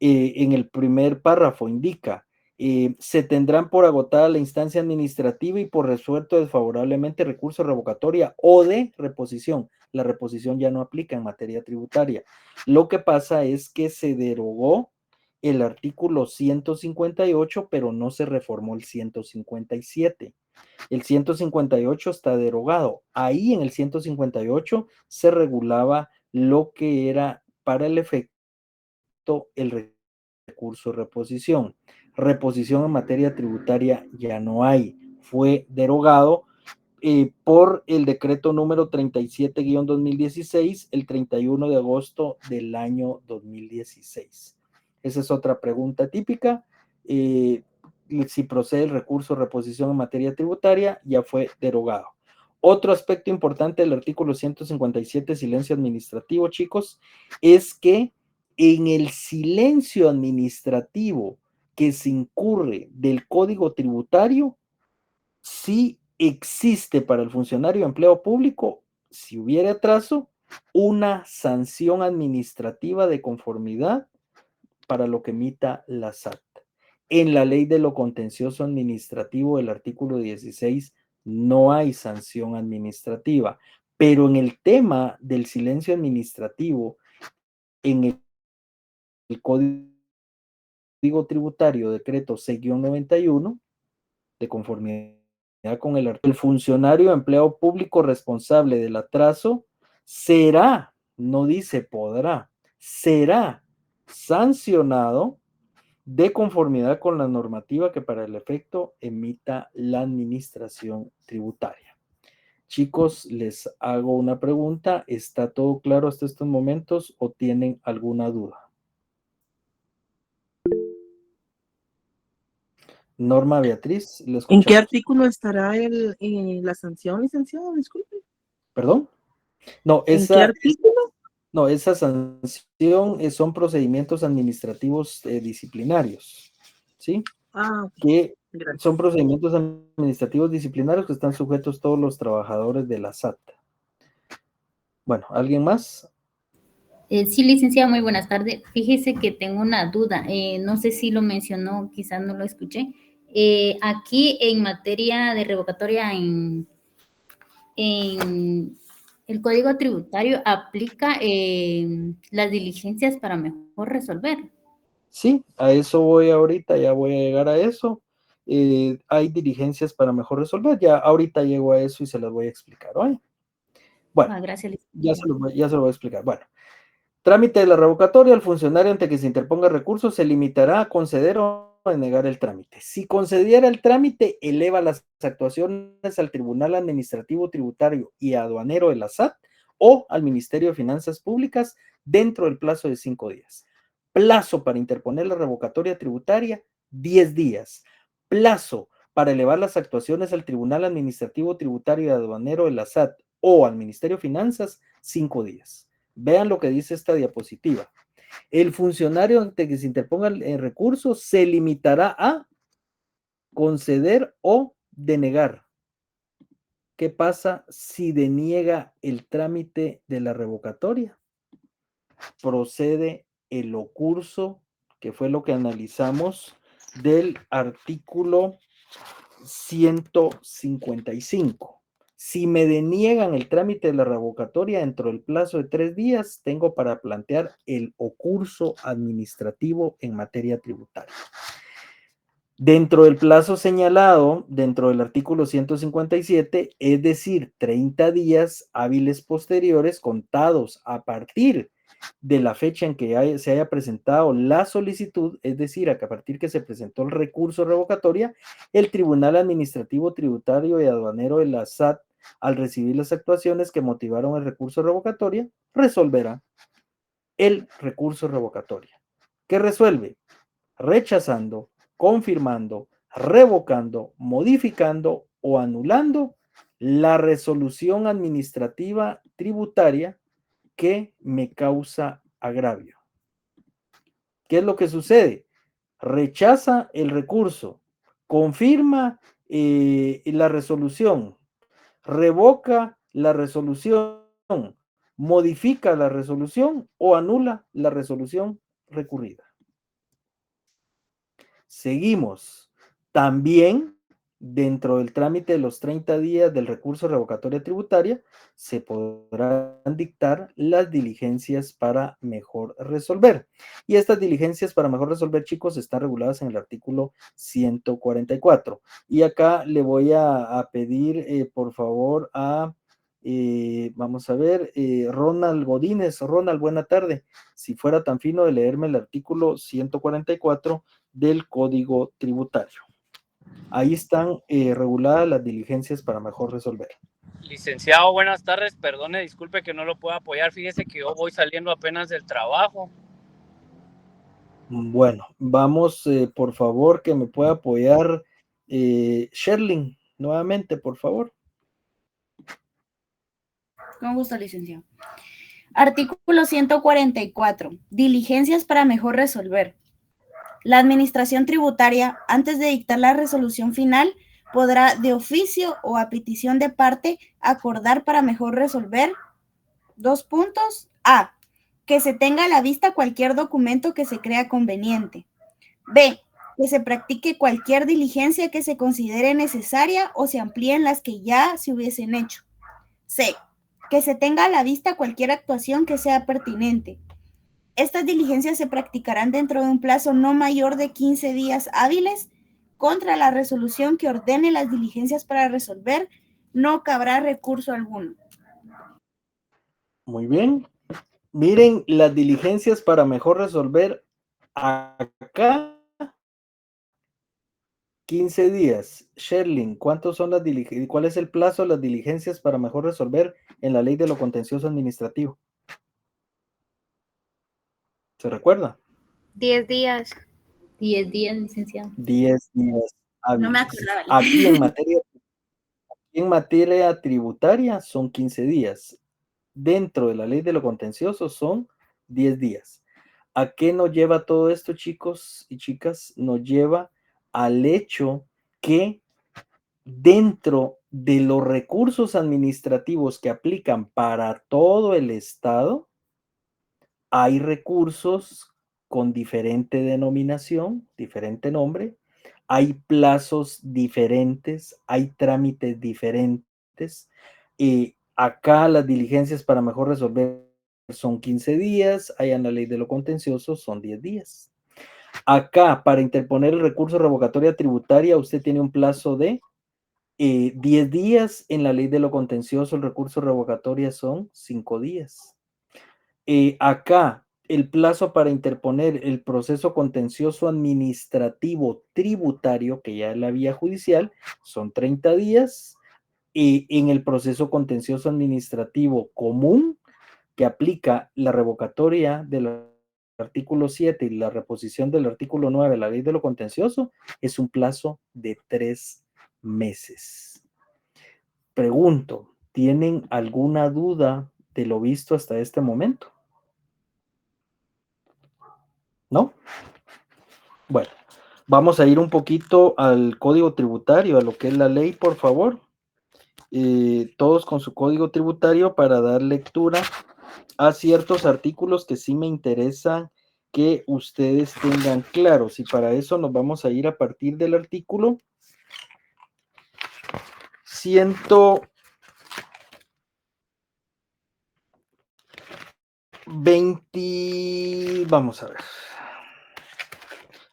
En el primer párrafo indica, se tendrán por agotada la instancia administrativa y por resuelto desfavorablemente recurso revocatoria o de reposición. La reposición ya no aplica en materia tributaria. Lo que pasa es que se derogó el artículo 158, pero no se reformó el 157. El 158 está derogado. Ahí en el 158 se regulaba lo que era para el efecto el recurso de reposición. Reposición en materia tributaria ya no hay. Fue derogado por el decreto número 37-2016, el 31 de agosto del año 2016. Esa es otra pregunta típica. Si procede el recurso de reposición en materia tributaria, ya fue derogado. Otro aspecto importante del artículo 157, silencio administrativo, chicos, es que en el silencio administrativo que se incurre del Código Tributario, sí existe para el funcionario de empleo público, si hubiera atraso, una sanción administrativa de conformidad para lo que emita la SAT. En la ley de lo contencioso administrativo del artículo 16 no hay sanción administrativa, pero en el tema del silencio administrativo, en el Código Tributario, decreto 6-91, de conformidad con el funcionario de empleo público responsable del atraso será, no dice podrá, será sancionado de conformidad con la normativa que para el efecto emita la administración tributaria. Chicos, les hago una pregunta. ¿Está todo claro hasta estos momentos o tienen alguna duda? Norma Beatriz, le escuchamos. ¿En qué artículo estará la sanción, licenciado? Disculpe. ¿Perdón? No, ¿En qué artículo? No, esa sanción son procedimientos administrativos disciplinarios, ¿sí? Que gracias. Son procedimientos administrativos disciplinarios que están sujetos todos los trabajadores de la SAT. Bueno, ¿alguien más? Sí, licenciado, muy buenas tardes. Fíjese que tengo una duda, no sé si lo mencionó, quizás no lo escuché. Aquí en materia de revocatoria en el Código Tributario aplica las diligencias para mejor resolver. Sí, a eso voy ahorita, ya voy a llegar a eso. Hay diligencias para mejor resolver, ya ahorita llego a eso y se las voy a explicar, ¿vale? Bueno, gracias, ya se lo voy a explicar. Bueno, trámite de la revocatoria, el funcionario ante que se interponga recurso se limitará a conceder o denegar el trámite. Si concediera el trámite, eleva las actuaciones al Tribunal Administrativo Tributario y Aduanero de la SAT o al Ministerio de Finanzas Públicas dentro del plazo de 5 días. Plazo para interponer la revocatoria tributaria, 10 días. Plazo para elevar las actuaciones al Tribunal Administrativo Tributario y Aduanero de la SAT o al Ministerio de Finanzas, 5 días. Vean lo que dice esta diapositiva. El funcionario ante que se interponga el recurso se limitará a conceder o denegar. ¿Qué pasa si deniega el trámite de la revocatoria? Procede el ocurso, que fue lo que analizamos del artículo 155. Si me deniegan el trámite de la revocatoria dentro del plazo de 3 días, tengo para plantear el ocurso administrativo en materia tributaria. Dentro del plazo señalado, dentro del artículo 157, es decir, 30 días hábiles posteriores contados a partir de la fecha en que se haya presentado la solicitud, es decir, a partir que se presentó el recurso revocatoria, el Tribunal Administrativo Tributario y Aduanero de la SAT, al recibir las actuaciones que motivaron el recurso revocatoria, resolverá el recurso revocatoria. ¿Qué resuelve? Rechazando, confirmando, revocando, modificando o anulando la resolución administrativa tributaria que me causa agravio. ¿Qué es lo que sucede? Rechaza el recurso, confirma la resolución, revoca la resolución, modifica la resolución o anula la resolución recurrida. Seguimos. También, dentro del trámite de los 30 días del recurso revocatoria tributaria, se podrán dictar las diligencias para mejor resolver. Y estas diligencias para mejor resolver, chicos, están reguladas en el artículo 144. Y acá le voy a pedir, por favor, vamos a ver, Ronald Godínez. Ronald, buena tarde. Si fuera tan fino de leerme el artículo 144 del Código Tributario. Ahí están reguladas las diligencias para mejor resolver. Licenciado, buenas tardes. Perdone, disculpe que no lo pueda apoyar. Fíjese que yo voy saliendo apenas del trabajo. Bueno, vamos, por favor, que me pueda apoyar Sherlyn, nuevamente, por favor. Con gusto, licenciado. Artículo 144. Diligencias para mejor resolver. La administración tributaria, antes de dictar la resolución final, podrá de oficio o a petición de parte acordar para mejor resolver. A. Que se tenga a la vista cualquier documento que se crea conveniente. B. Que se practique cualquier diligencia que se considere necesaria o se amplíen las que ya se hubiesen hecho. C. Que se tenga a la vista cualquier actuación que sea pertinente. Estas diligencias se practicarán dentro de un plazo no mayor de 15 días hábiles. Contra la resolución que ordene las diligencias para resolver, no cabrá recurso alguno. Muy bien. Miren las diligencias para mejor resolver acá. 15 días. Sherlyn, ¿cuántos son las diligencias? ¿Cuál es el plazo de las diligencias para mejor resolver en la ley de lo contencioso administrativo? ¿Se recuerda? 10 días. 10 días, licenciado. 10 días hábiles. No me acordaba. Aquí en materia tributaria son 15 días. Dentro de la ley de lo contencioso son 10 días. ¿A qué nos lleva todo esto, chicos y chicas? Nos lleva al hecho que dentro de los recursos administrativos que aplican para todo el estado, hay recursos con diferente denominación, diferente nombre, hay plazos diferentes, hay trámites diferentes. Acá las diligencias para mejor resolver son 15 días, allá en la ley de lo contencioso son 10 días. Acá, para interponer el recurso revocatoria tributaria, usted tiene un plazo de 10 días. En la ley de lo contencioso, el recurso revocatoria son 5 días. Acá, el plazo para interponer el proceso contencioso administrativo tributario, que ya es la vía judicial, son 30 días. En el proceso contencioso administrativo común, que aplica la revocatoria del artículo 7 y la reposición del artículo 9 de la ley de lo contencioso, es un plazo de 3 meses. Pregunto, ¿tienen alguna duda de lo visto hasta este momento? ¿No? Bueno, vamos a ir un poquito al código tributario, a lo que es la ley, por favor. Todos con su código tributario para dar lectura a ciertos artículos que sí me interesan que ustedes tengan claros. Y para eso nos vamos a ir a partir del artículo 120, vamos a ver,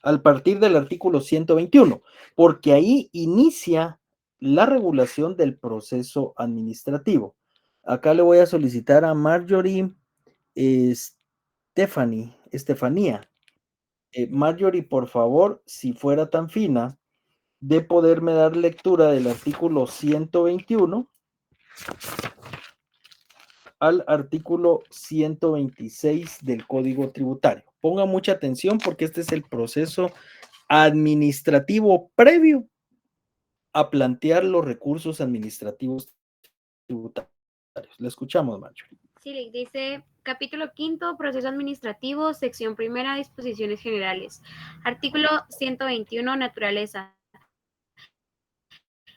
al partir del artículo 121, porque ahí inicia la regulación del proceso administrativo. Acá le voy a solicitar a Marjorie Estefanía. Marjorie, por favor, si fuera tan fina, de poderme dar lectura del artículo 121 al artículo 126 del Código Tributario. Ponga mucha atención porque este es el proceso administrativo previo a plantear los recursos administrativos tributarios. Le escuchamos, Marjorie. Sí, dice capítulo 5, proceso administrativo, sección primera, disposiciones generales. Artículo 121, naturaleza.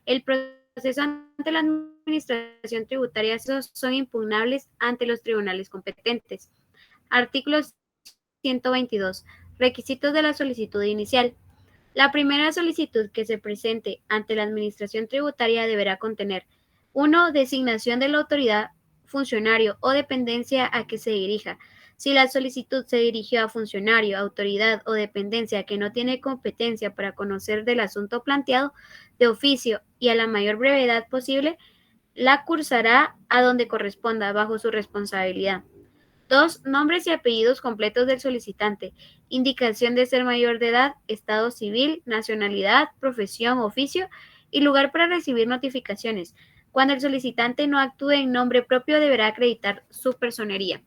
El proceso ante la administración tributaria son impugnables ante los tribunales competentes. Artículo 122, requisitos de la solicitud inicial. La primera solicitud que se presente ante la administración tributaria deberá contener 1. Designación de la autoridad, funcionario o dependencia a que se dirija. Si la solicitud se dirigió a funcionario, autoridad o dependencia que no tiene competencia para conocer del asunto planteado, de oficio y a la mayor brevedad posible, la cursará a donde corresponda bajo su responsabilidad. 2. Nombres y apellidos completos del solicitante, indicación de ser mayor de edad, estado civil, nacionalidad, profesión, oficio y lugar para recibir notificaciones. Cuando el solicitante no actúe en nombre propio, deberá acreditar su personería.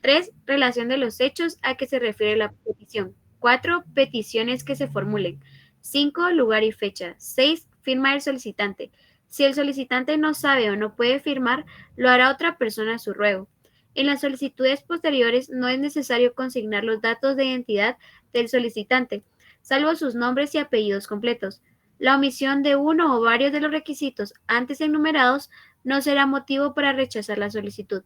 3. Relación de los hechos a que se refiere la petición. 4. Peticiones que se formulen. 5. Lugar y fecha. 6. Firma del solicitante. Si el solicitante no sabe o no puede firmar, lo hará otra persona a su ruego. En las solicitudes posteriores no es necesario consignar los datos de identidad del solicitante, salvo sus nombres y apellidos completos. La omisión de uno o varios de los requisitos antes enumerados no será motivo para rechazar la solicitud.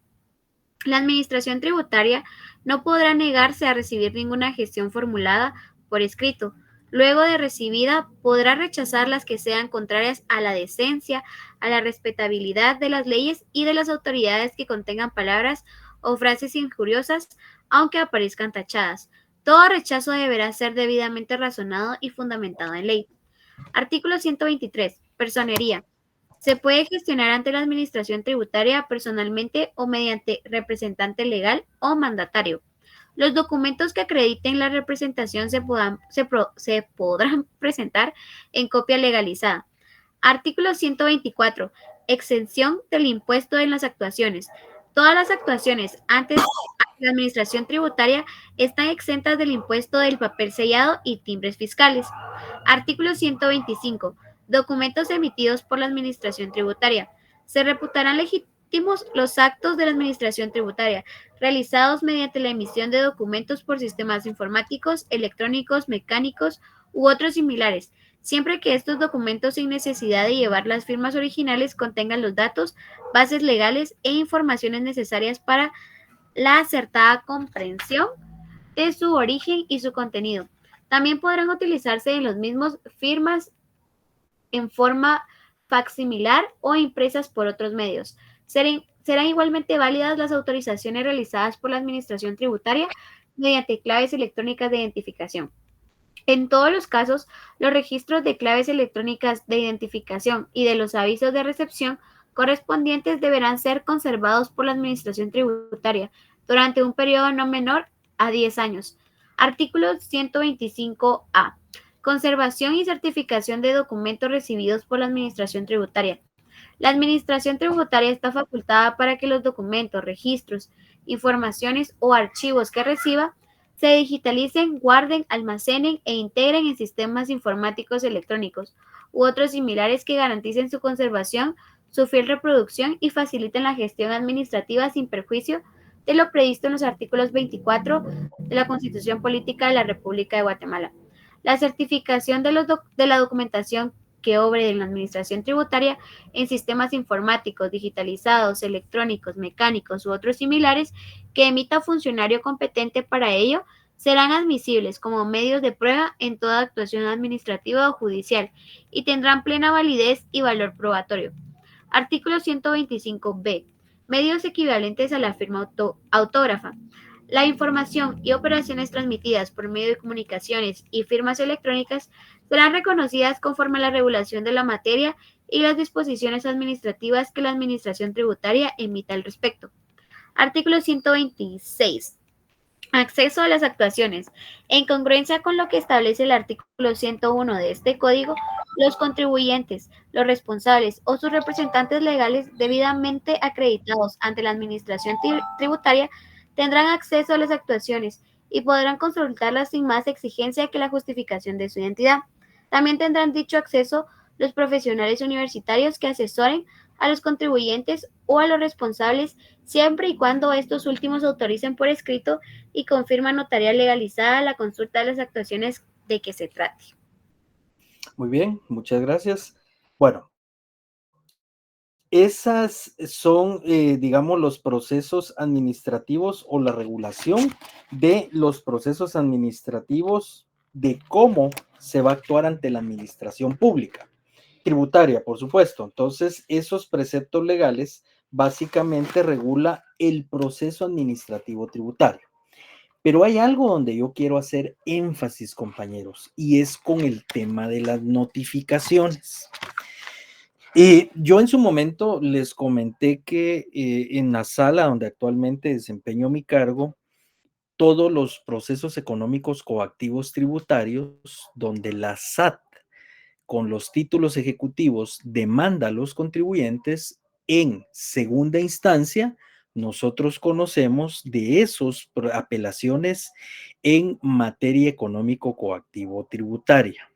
La Administración Tributaria no podrá negarse a recibir ninguna gestión formulada por escrito. Luego de recibida, podrá rechazar las que sean contrarias a la decencia, a la respetabilidad de las leyes y de las autoridades que contengan palabras o frases injuriosas, aunque aparezcan tachadas. Todo rechazo deberá ser debidamente razonado y fundamentado en ley. Artículo 123. Personería. Se puede gestionar ante la Administración Tributaria personalmente o mediante representante legal o mandatario. Los documentos que acrediten la representación se podrán presentar en copia legalizada. Artículo 124. Exención del impuesto en las actuaciones. Todas las actuaciones ante la Administración Tributaria están exentas del impuesto del papel sellado y timbres fiscales. Artículo 125. Documentos emitidos por la Administración Tributaria. Se reputarán legítimos los actos de la Administración Tributaria realizados mediante la emisión de documentos por sistemas informáticos, electrónicos, mecánicos u otros similares, siempre que estos documentos, sin necesidad de llevar las firmas originales, contengan los datos, bases legales e informaciones necesarias para la acertada comprensión de su origen y su contenido. También podrán utilizarse en los mismos firmas en forma facsimilar o impresas por otros medios. Serán igualmente válidas las autorizaciones realizadas por la Administración Tributaria mediante claves electrónicas de identificación. En todos los casos, los registros de claves electrónicas de identificación y de los avisos de recepción correspondientes deberán ser conservados por la Administración Tributaria durante un periodo no menor a 10 años. Artículo 125A. Conservación y certificación de documentos recibidos por la Administración Tributaria. La Administración Tributaria está facultada para que los documentos, registros, informaciones o archivos que reciba se digitalicen, guarden, almacenen e integren en sistemas informáticos electrónicos u otros similares que garanticen su conservación, su fiel reproducción y faciliten la gestión administrativa sin perjuicio de lo previsto en los artículos 24 de la Constitución Política de la República de Guatemala. La certificación de la documentación que obre en la Administración Tributaria en sistemas informáticos, digitalizados, electrónicos, mecánicos u otros similares que emita funcionario competente para ello, serán admisibles como medios de prueba en toda actuación administrativa o judicial y tendrán plena validez y valor probatorio. Artículo 125b. Medios equivalentes a la firma autógrafa. La información y operaciones transmitidas por medio de comunicaciones y firmas electrónicas serán reconocidas conforme a la regulación de la materia y las disposiciones administrativas que la Administración Tributaria emita al respecto. Artículo 126. Acceso a las actuaciones. En congruencia con lo que establece el artículo 101 de este Código, los contribuyentes, los responsables o sus representantes legales debidamente acreditados ante la Administración Tributaria tendrán acceso a las actuaciones y podrán consultarlas sin más exigencia que la justificación de su identidad. También tendrán dicho acceso los profesionales universitarios que asesoren a los contribuyentes o a los responsables, siempre y cuando estos últimos autoricen por escrito y confirman notarial legalizada la consulta de las actuaciones de que se trate. Muy bien, muchas gracias. Bueno, esas son, digamos, los procesos administrativos o la regulación de los procesos administrativos de cómo se va a actuar ante la administración pública, tributaria, por supuesto. Entonces, esos preceptos legales básicamente regula el proceso administrativo tributario. Pero hay algo donde yo quiero hacer énfasis, compañeros, y es con el tema de las notificaciones. Yo en su momento les comenté que en la sala donde actualmente desempeño mi cargo, todos los procesos económicos coactivos tributarios donde la SAT con los títulos ejecutivos demanda a los contribuyentes en segunda instancia, nosotros conocemos de esos apelaciones en materia económico coactivo tributaria.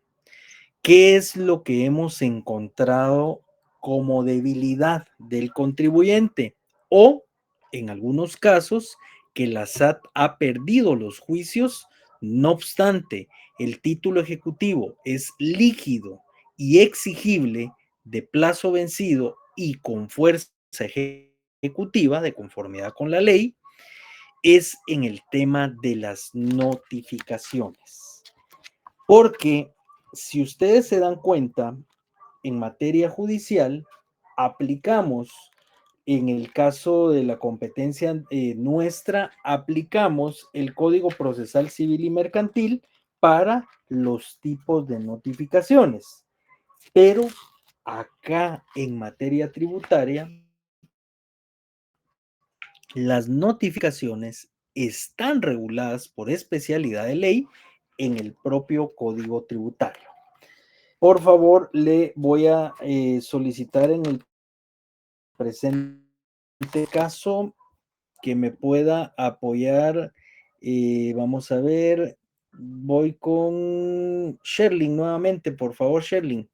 ¿Qué es lo que hemos encontrado como debilidad del contribuyente? O, en algunos casos, que la SAT ha perdido los juicios, no obstante, el título ejecutivo es líquido y exigible de plazo vencido y con fuerza ejecutiva de conformidad con la ley, es en el tema de las notificaciones. Porque si ustedes se dan cuenta, en materia judicial, aplicamos, en el caso de la competencia nuestra, aplicamos el Código Procesal Civil y Mercantil para los tipos de notificaciones. Pero acá en materia tributaria, las notificaciones están reguladas por especialidad de ley en el propio Código Tributario. Por favor, le voy a solicitar en el presente caso que me pueda apoyar. Vamos a ver, voy con Sherlyn nuevamente, por favor, Sherlyn.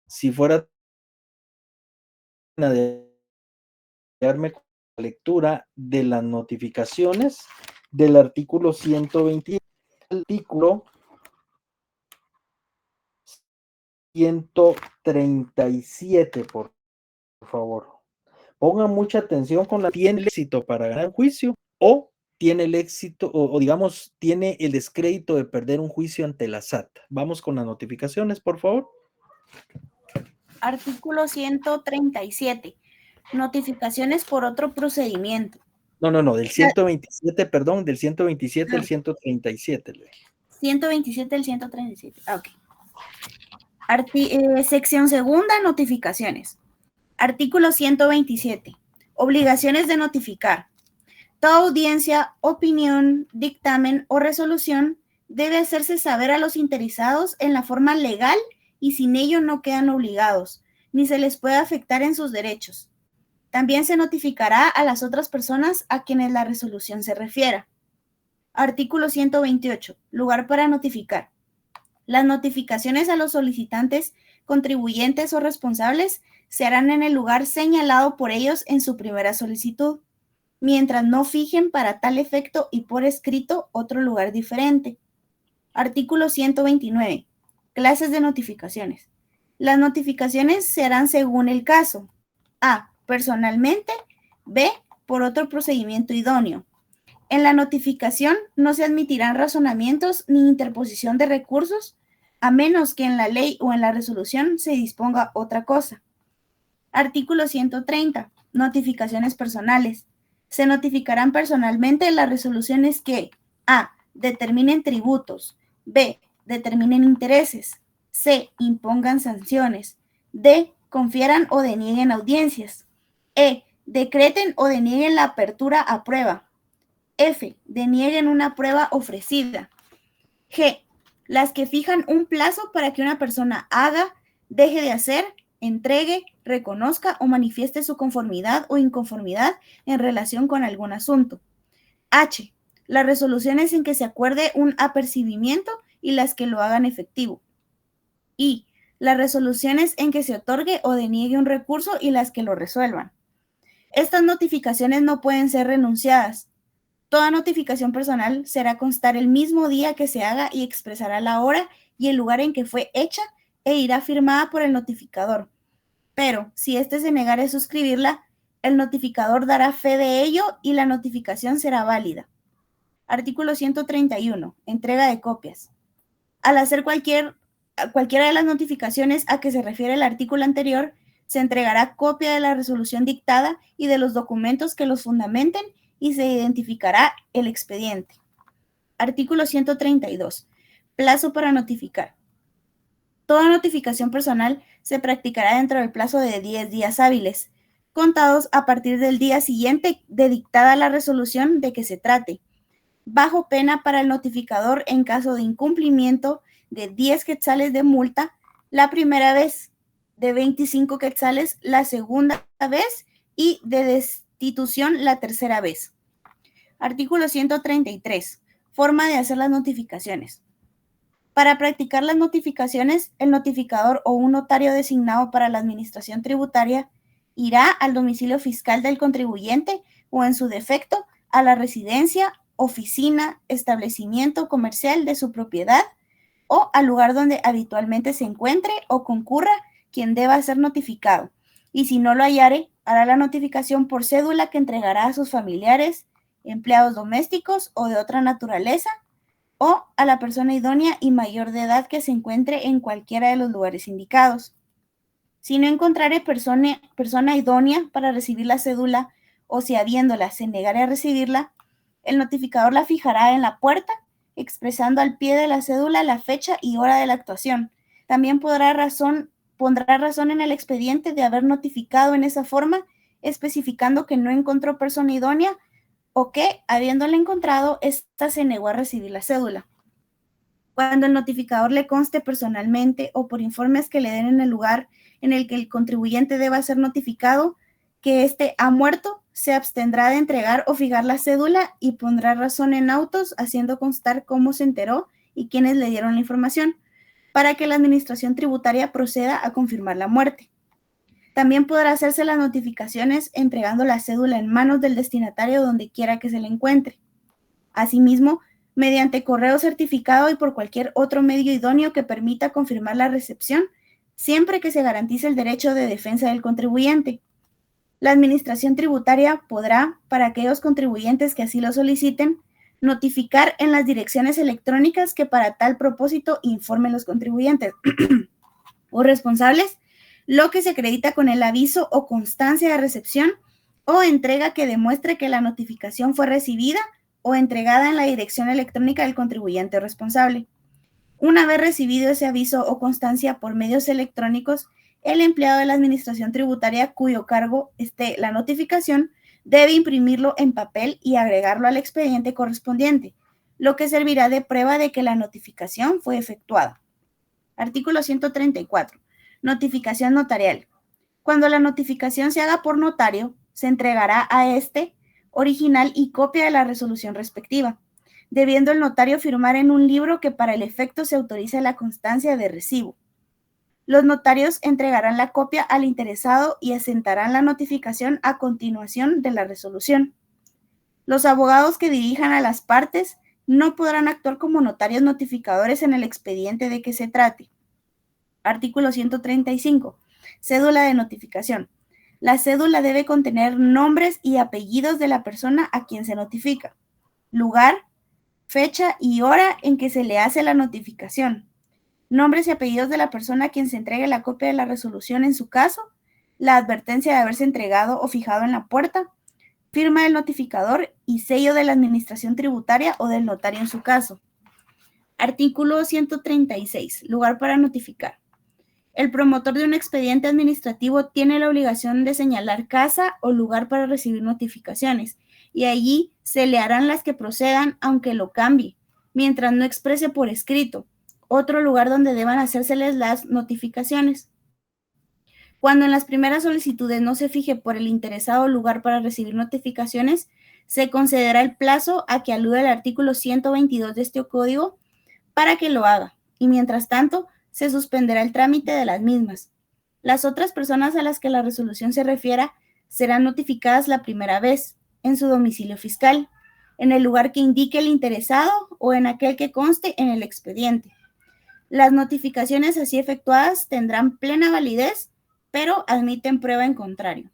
Si fuera de darme la lectura de las notificaciones del artículo 120, artículo 137, por favor. Pongan mucha atención con la tiene el éxito para ganar juicio o tiene el éxito o digamos tiene el descrédito de perder un juicio ante la SAT. Vamos con las notificaciones, por favor. Artículo 137. Notificaciones por otro procedimiento. No, del 127, perdón, del 127 al 137. 127 al 137. Ok. Sección segunda, notificaciones. Artículo 127. Obligaciones de notificar. Toda audiencia, opinión, dictamen o resolución debe hacerse saber a los interesados en la forma legal y sin ello no quedan obligados, ni se les puede afectar en sus derechos. También se notificará a las otras personas a quienes la resolución se refiera. Artículo 128. Lugar para notificar. Las notificaciones a los solicitantes, contribuyentes o responsables se harán en el lugar señalado por ellos en su primera solicitud, mientras no fijen para tal efecto y por escrito otro lugar diferente. Artículo 129. Clases de notificaciones. Las notificaciones se harán según el caso. A. Personalmente. B. Por otro procedimiento idóneo. En la notificación no se admitirán razonamientos ni interposición de recursos, a menos que en la ley o en la resolución se disponga otra cosa. Artículo 130. Notificaciones personales. Se notificarán personalmente las resoluciones que A. Determinen tributos. B. Determinen intereses. C. Impongan sanciones. D. Confieran o denieguen audiencias. E. Decreten o denieguen la apertura a prueba. F. Denieguen una prueba ofrecida. G. Las que fijan un plazo para que una persona haga, deje de hacer, entregue, reconozca o manifieste su conformidad o inconformidad en relación con algún asunto. H. Las resoluciones en que se acuerde un apercibimiento y las que lo hagan efectivo. I. Las resoluciones en que se otorgue o deniegue un recurso y las que lo resuelvan. Estas notificaciones no pueden ser renunciadas. Toda notificación personal será constar el mismo día que se haga y expresará la hora y el lugar en que fue hecha e irá firmada por el notificador. Pero si éste se negare a suscribirla, el notificador dará fe de ello y la notificación será válida. Artículo 131. Entrega de copias. Al hacer cualquiera de las notificaciones a que se refiere el artículo anterior, se entregará copia de la resolución dictada y de los documentos que los fundamenten y se identificará el expediente. Artículo 132. Plazo para notificar. Toda notificación personal se practicará dentro del plazo de 10 días hábiles, contados a partir del día siguiente de dictada la resolución de que se trate, bajo pena para el notificador en caso de incumplimiento de 10 quetzales de multa la primera vez, de 25 quetzales la segunda vez y de destitución la tercera vez. Artículo 133. Forma de hacer las notificaciones. Para practicar las notificaciones, el notificador o un notario designado para la administración tributaria irá al domicilio fiscal del contribuyente o, en su defecto, a la residencia, oficina, establecimiento comercial de su propiedad o al lugar donde habitualmente se encuentre o concurra quien deba ser notificado. Y si no lo hallare, hará la notificación por cédula que entregará a sus familiares, empleados domésticos o de otra naturaleza, o a la persona idónea y mayor de edad que se encuentre en cualquiera de los lugares indicados. Si no encontrare persona idónea para recibir la cédula, o si habiéndola se negare a recibirla, el notificador la fijará en la puerta, expresando al pie de la cédula la fecha y hora de la actuación. También pondrá razón en el expediente de haber notificado en esa forma, especificando que no encontró persona idónea o que, habiéndola encontrado, ésta se negó a recibir la cédula. Cuando el notificador le conste personalmente o por informes que le den en el lugar en el que el contribuyente deba ser notificado que éste ha muerto, se abstendrá de entregar o fijar la cédula y pondrá razón en autos, haciendo constar cómo se enteró y quiénes le dieron la información, para que la administración tributaria proceda a confirmar la muerte. También podrá hacerse las notificaciones entregando la cédula en manos del destinatario donde quiera que se le encuentre. Asimismo, mediante correo certificado y por cualquier otro medio idóneo que permita confirmar la recepción, siempre que se garantice el derecho de defensa del contribuyente. La administración tributaria podrá, para aquellos contribuyentes que así lo soliciten, notificar en las direcciones electrónicas que para tal propósito informen los contribuyentes o responsables lo que se acredita con el aviso o constancia de recepción o entrega que demuestre que la notificación fue recibida o entregada en la dirección electrónica del contribuyente responsable. Una vez recibido ese aviso o constancia por medios electrónicos, el empleado de la administración tributaria cuyo cargo esté la notificación debe imprimirlo en papel y agregarlo al expediente correspondiente, lo que servirá de prueba de que la notificación fue efectuada. Artículo 134. Notificación notarial. Cuando la notificación se haga por notario, se entregará a este original y copia de la resolución respectiva, debiendo el notario firmar en un libro que para el efecto se autorice la constancia de recibo. Los notarios entregarán la copia al interesado y asentarán la notificación a continuación de la resolución. Los abogados que dirijan a las partes no podrán actuar como notarios notificadores en el expediente de que se trate. Artículo 135. Cédula de notificación. La cédula debe contener nombres y apellidos de la persona a quien se notifica, lugar, fecha y hora en que se le hace la notificación, nombres y apellidos de la persona a quien se entregue la copia de la resolución en su caso, la advertencia de haberse entregado o fijado en la puerta, firma del notificador y sello de la administración tributaria o del notario en su caso. Artículo 136. Lugar para notificar. El promotor de un expediente administrativo tiene la obligación de señalar casa o lugar para recibir notificaciones, y allí se le harán las que procedan, aunque lo cambie, mientras no exprese por escrito otro lugar donde deban hacérseles las notificaciones. Cuando en las primeras solicitudes no se fije por el interesado lugar para recibir notificaciones, se concederá el plazo a que alude el artículo 122 de este código para que lo haga, y mientras tanto, se suspenderá el trámite de las mismas. Las otras personas a las que la resolución se refiera serán notificadas la primera vez en su domicilio fiscal, en el lugar que indique el interesado o en aquel que conste en el expediente. Las notificaciones así efectuadas tendrán plena validez, pero admiten prueba en contrario.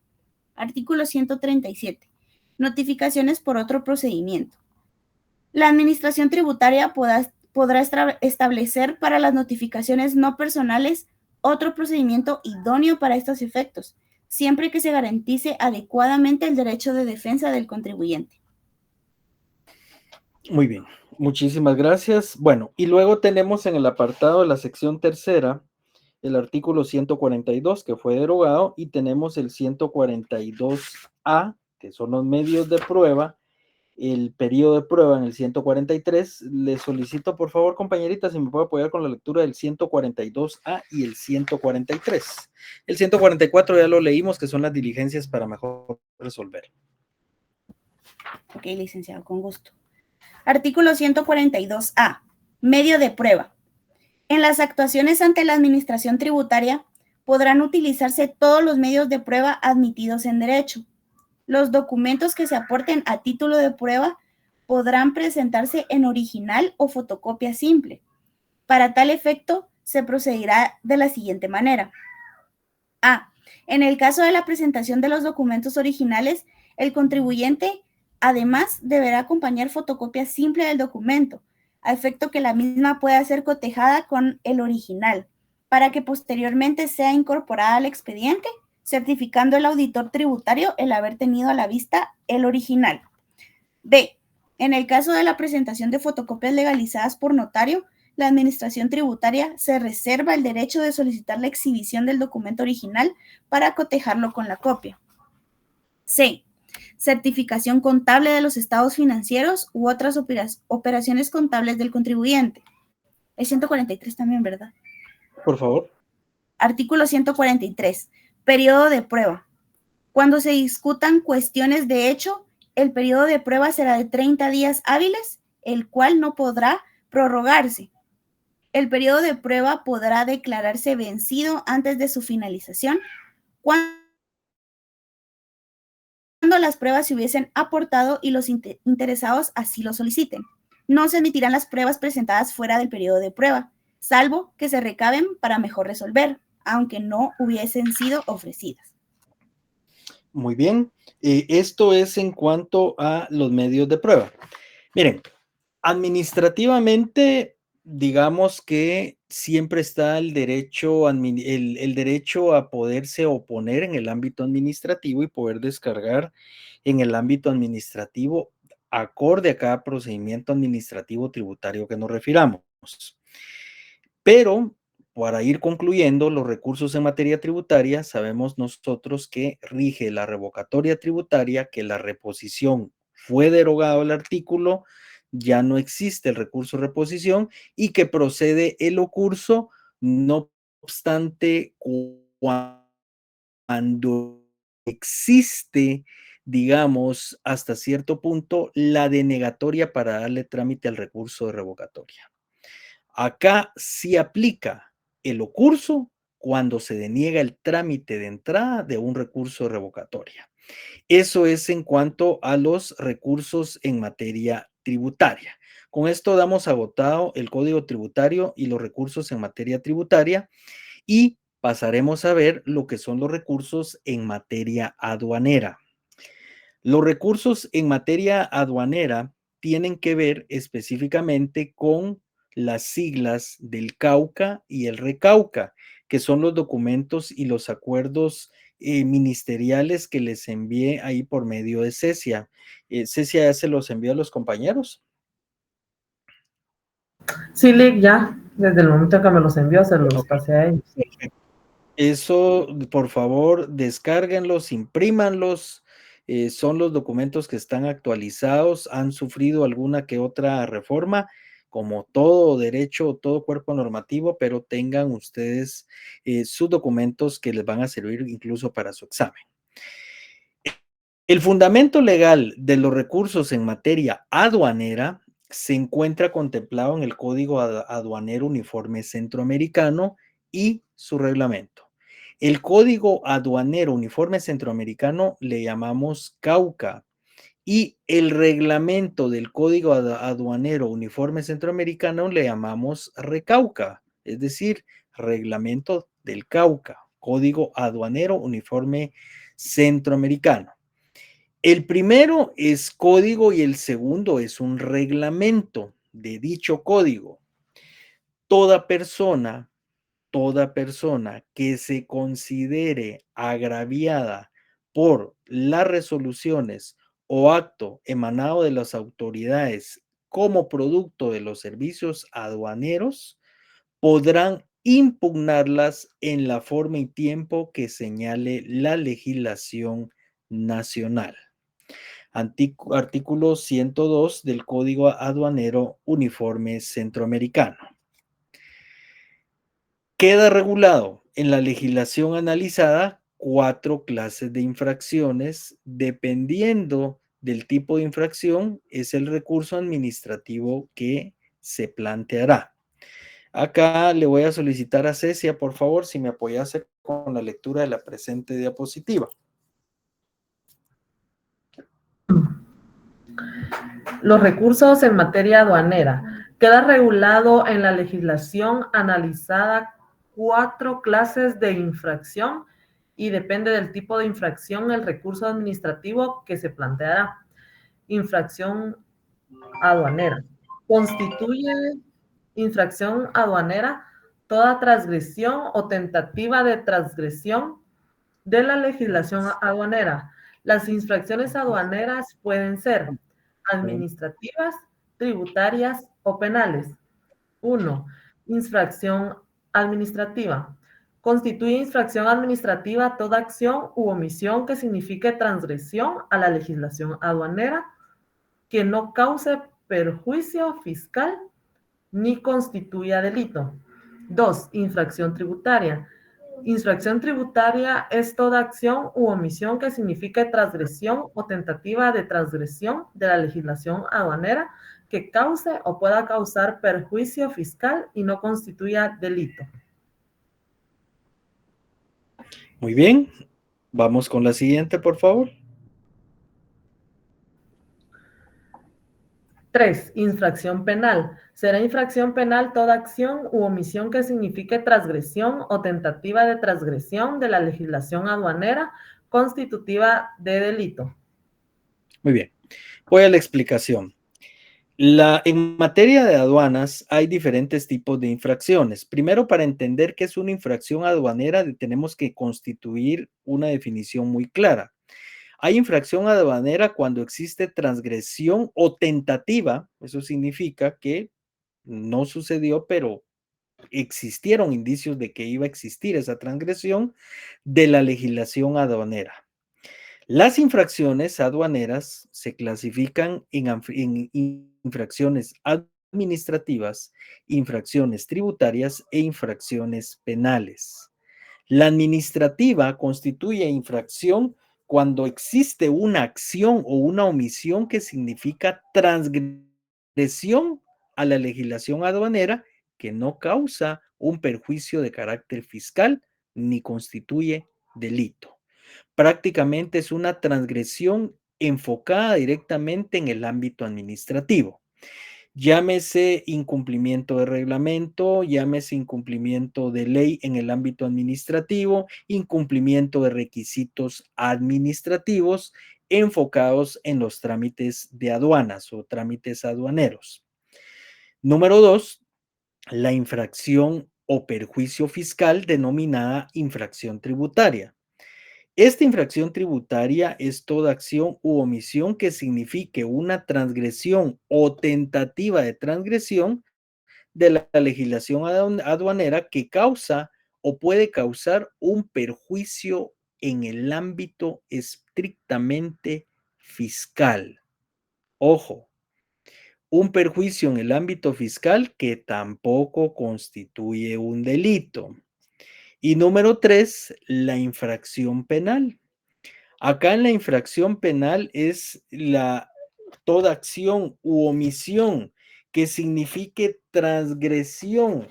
Artículo 137. Notificaciones por otro procedimiento. La administración tributaria podrá establecer para las notificaciones no personales otro procedimiento idóneo para estos efectos, siempre que se garantice adecuadamente el derecho de defensa del contribuyente. Muy bien, muchísimas gracias. Bueno, y luego tenemos en el apartado de la sección tercera el artículo 142 que fue derogado y tenemos el 142A, que son los medios de prueba, el periodo de prueba en el 143. Le solicito, por favor, compañerita, si me puede apoyar con la lectura del 142A y el 143. El 144 ya lo leímos, que son las diligencias para mejor resolver. Ok, licenciado, con gusto. Artículo 142A. Medio de prueba. En las actuaciones ante la administración tributaria podrán utilizarse todos los medios de prueba admitidos en derecho. Los documentos que se aporten a título de prueba podrán presentarse en original o fotocopia simple. Para tal efecto, se procederá de la siguiente manera. A. En el caso de la presentación de los documentos originales, el contribuyente además deberá acompañar fotocopia simple del documento, a efecto que la misma pueda ser cotejada con el original, para que posteriormente sea incorporada al expediente, certificando el auditor tributario el haber tenido a la vista el original. B. En el caso de la presentación de fotocopias legalizadas por notario, la administración tributaria se reserva el derecho de solicitar la exhibición del documento original para cotejarlo con la copia. C. Certificación contable de los estados financieros u otras operaciones contables del contribuyente. Es 143 también, ¿verdad? Por favor. Artículo 143. Periodo de prueba. Cuando se discutan cuestiones de hecho, el periodo de prueba será de 30 días hábiles, el cual no podrá prorrogarse. El periodo de prueba podrá declararse vencido antes de su finalización cuando las pruebas se hubiesen aportado y los interesados así lo soliciten. No se admitirán las pruebas presentadas fuera del periodo de prueba, salvo que se recaben para mejor resolver, aunque no hubiesen sido ofrecidas. Muy bien. Esto es en cuanto a los medios de prueba. Miren, administrativamente, digamos que siempre está el derecho a poderse oponer en el ámbito administrativo y poder descargar en el ámbito administrativo acorde a cada procedimiento administrativo tributario que nos refiramos. Pero para ir concluyendo, los recursos en materia tributaria, sabemos nosotros que rige la revocatoria tributaria, que la reposición fue derogado el artículo, ya no existe el recurso de reposición y que procede el ocurso, no obstante, cuando existe, digamos, hasta cierto punto, la denegatoria para darle trámite al recurso de revocatoria. Acá sí aplica el ocurso cuando se deniega el trámite de entrada de un recurso de revocatoria. Eso es en cuanto a los recursos en materia tributaria. Con esto damos agotado el Código Tributario y los recursos en materia tributaria y pasaremos a ver lo que son los recursos en materia aduanera. Los recursos en materia aduanera tienen que ver específicamente con las siglas del Cauca y el Recauca, que son los documentos y los acuerdos ministeriales que les envié ahí por medio de Cecia. Cecia, ¿ya se los envió a los compañeros? Sí, Lick, ya, desde el momento que me los envió, se los pasé a ellos. Perfecto. Eso, por favor, descárguenlos, imprímanlos. Son los documentos que están actualizados, han sufrido alguna que otra reforma, como todo derecho, todo cuerpo normativo, pero tengan ustedes sus documentos que les van a servir incluso para su examen. El fundamento legal de los recursos en materia aduanera se encuentra contemplado en el Código Aduanero Uniforme Centroamericano y su reglamento. El Código Aduanero Uniforme Centroamericano le llamamos CAUCA y el reglamento del Código Aduanero Uniforme Centroamericano le llamamos RECAUCA, es decir, reglamento del CAUCA, Código Aduanero Uniforme Centroamericano. El primero es código y el segundo es un reglamento de dicho código. Toda persona que se considere agraviada por las resoluciones o acto emanado de las autoridades como producto de los servicios aduaneros, podrán impugnarlas en la forma y tiempo que señale la legislación nacional. Artículo 102 del Código Aduanero Uniforme Centroamericano. Queda regulado en la legislación analizada 4 clases de infracciones. Dependiendo del tipo de infracción, es el recurso administrativo que se planteará. Acá le voy a solicitar a Cecia, por favor, si me apoyase con la lectura de la presente diapositiva. Los recursos en materia aduanera. Queda regulado en la legislación analizada 4 clases de infracción y depende del tipo de infracción el recurso administrativo que se planteará. Infracción aduanera. Constituye infracción aduanera toda transgresión o tentativa de transgresión de la legislación aduanera. Las infracciones aduaneras pueden ser administrativas, tributarias o penales. 1. Infracción administrativa. Constituye infracción administrativa toda acción u omisión que signifique transgresión a la legislación aduanera, que no cause perjuicio fiscal ni constituya delito. 2. Infracción tributaria. Infracción tributaria es toda acción u omisión que signifique transgresión o tentativa de transgresión de la legislación aduanera que cause o pueda causar perjuicio fiscal y no constituya delito. Muy bien. Vamos con la siguiente, por favor. 3. Infracción penal. Será infracción penal toda acción u omisión que signifique transgresión o tentativa de transgresión de la legislación aduanera constitutiva de delito. Muy bien. Voy a la explicación. En materia de aduanas hay diferentes tipos de infracciones. Primero, para entender qué es una infracción aduanera, tenemos que constituir una definición muy clara. Hay infracción aduanera cuando existe transgresión o tentativa. Eso significa que no sucedió, pero existieron indicios de que iba a existir esa transgresión de la legislación aduanera. Las infracciones aduaneras se clasifican en infracciones administrativas, infracciones tributarias e infracciones penales. La administrativa constituye infracción cuando existe una acción o una omisión que significa transgresión a la legislación aduanera que no causa un perjuicio de carácter fiscal ni constituye delito. Prácticamente es una transgresión enfocada directamente en el ámbito administrativo. Llámese incumplimiento de reglamento, llámese incumplimiento de ley en el ámbito administrativo, incumplimiento de requisitos administrativos enfocados en los trámites de aduanas o trámites aduaneros. Número 2, la infracción o perjuicio fiscal denominada infracción tributaria. Esta infracción tributaria es toda acción u omisión que signifique una transgresión o tentativa de transgresión de la legislación aduanera que causa o puede causar un perjuicio en el ámbito estrictamente fiscal. Ojo, un perjuicio en el ámbito fiscal que tampoco constituye un delito. Y número 3, la infracción penal. Acá en la infracción penal es toda acción u omisión que signifique transgresión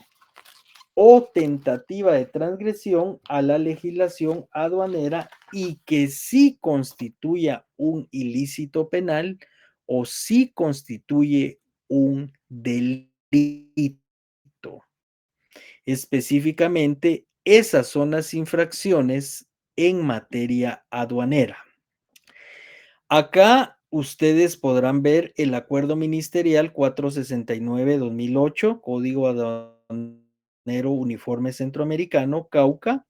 o tentativa de transgresión a la legislación aduanera y que sí constituya un ilícito penal o sí constituye un delito. Específicamente, esas son las infracciones en materia aduanera. Acá ustedes podrán ver el Acuerdo Ministerial 469-2008, Código Aduanero Uniforme Centroamericano, Cauca,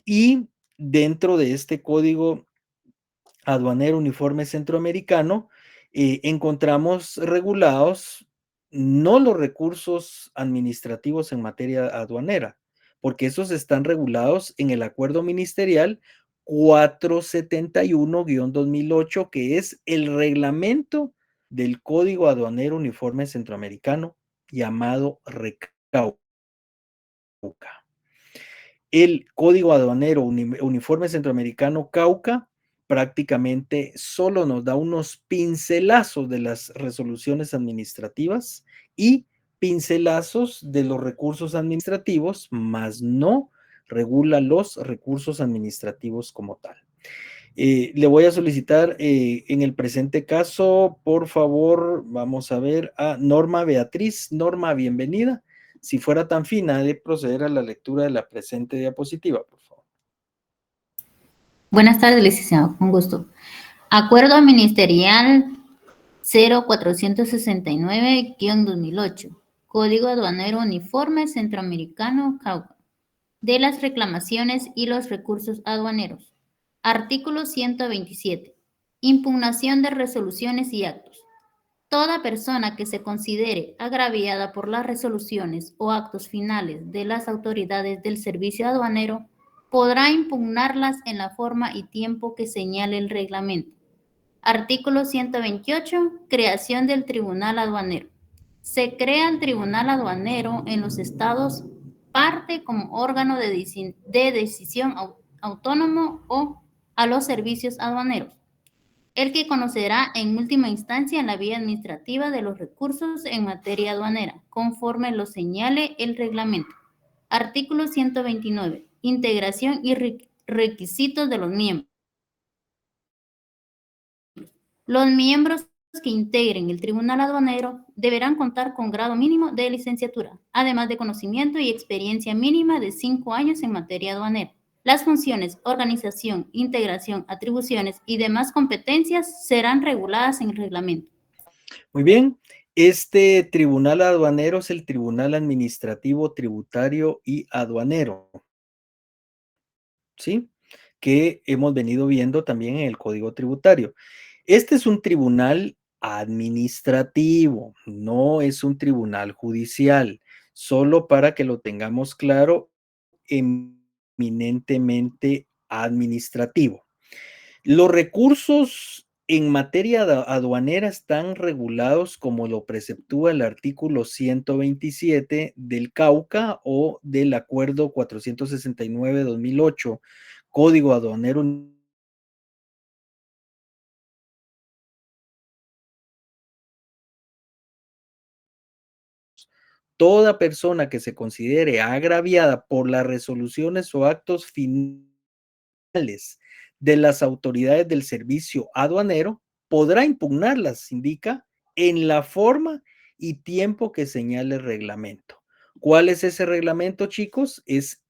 y dentro de este Código Aduanero Uniforme Centroamericano encontramos regulados no los recursos administrativos en materia aduanera, porque esos están regulados en el acuerdo ministerial 471-2008, que es el reglamento del Código Aduanero Uniforme Centroamericano llamado RECAUCA. El Código Aduanero Uniforme Centroamericano Cauca prácticamente solo nos da unos pincelazos de las resoluciones administrativas y pincelazos de los recursos administrativos, mas no regula los recursos administrativos como tal. Le voy a solicitar en el presente caso, por favor, vamos a ver a Norma Beatriz. Norma, bienvenida. Si fuera tan fina de proceder a la lectura de la presente diapositiva, por favor. Buenas tardes, licenciado, con gusto. Acuerdo Ministerial 0469-2008, Código Aduanero Uniforme Centroamericano Cauca, de las reclamaciones y los recursos aduaneros. Artículo 127. Impugnación de resoluciones y actos. Toda persona que se considere agraviada por las resoluciones o actos finales de las autoridades del servicio aduanero podrá impugnarlas en la forma y tiempo que señale el reglamento. Artículo 128. Creación del Tribunal Aduanero. Se crea el Tribunal Aduanero en los estados parte como órgano de decisión autónomo o a los servicios aduaneros, el que conocerá en última instancia la vía administrativa de los recursos en materia aduanera, conforme lo señale el reglamento. Artículo 129. Integración y requisitos de los miembros. Los miembros que integren el Tribunal Aduanero deberán contar con grado mínimo de licenciatura, además de conocimiento y experiencia mínima de 5 años en materia aduanera. Las funciones, organización, integración, atribuciones y demás competencias serán reguladas en el reglamento. Muy bien. Este tribunal aduanero es el Tribunal Administrativo, Tributario y Aduanero, ¿sí? Que hemos venido viendo también en el Código Tributario. Este es un tribunal administrativo, no es un tribunal judicial, solo para que lo tengamos claro, eminentemente administrativo. Los recursos en materia aduanera están regulados como lo preceptúa el artículo 127 del Cauca o del Acuerdo 469-2008, Código Aduanero. Toda persona que se considere agraviada por las resoluciones o actos finales de las autoridades del servicio aduanero podrá impugnarlas, indica, en la forma y tiempo que señale el reglamento. ¿Cuál es ese reglamento, chicos? Es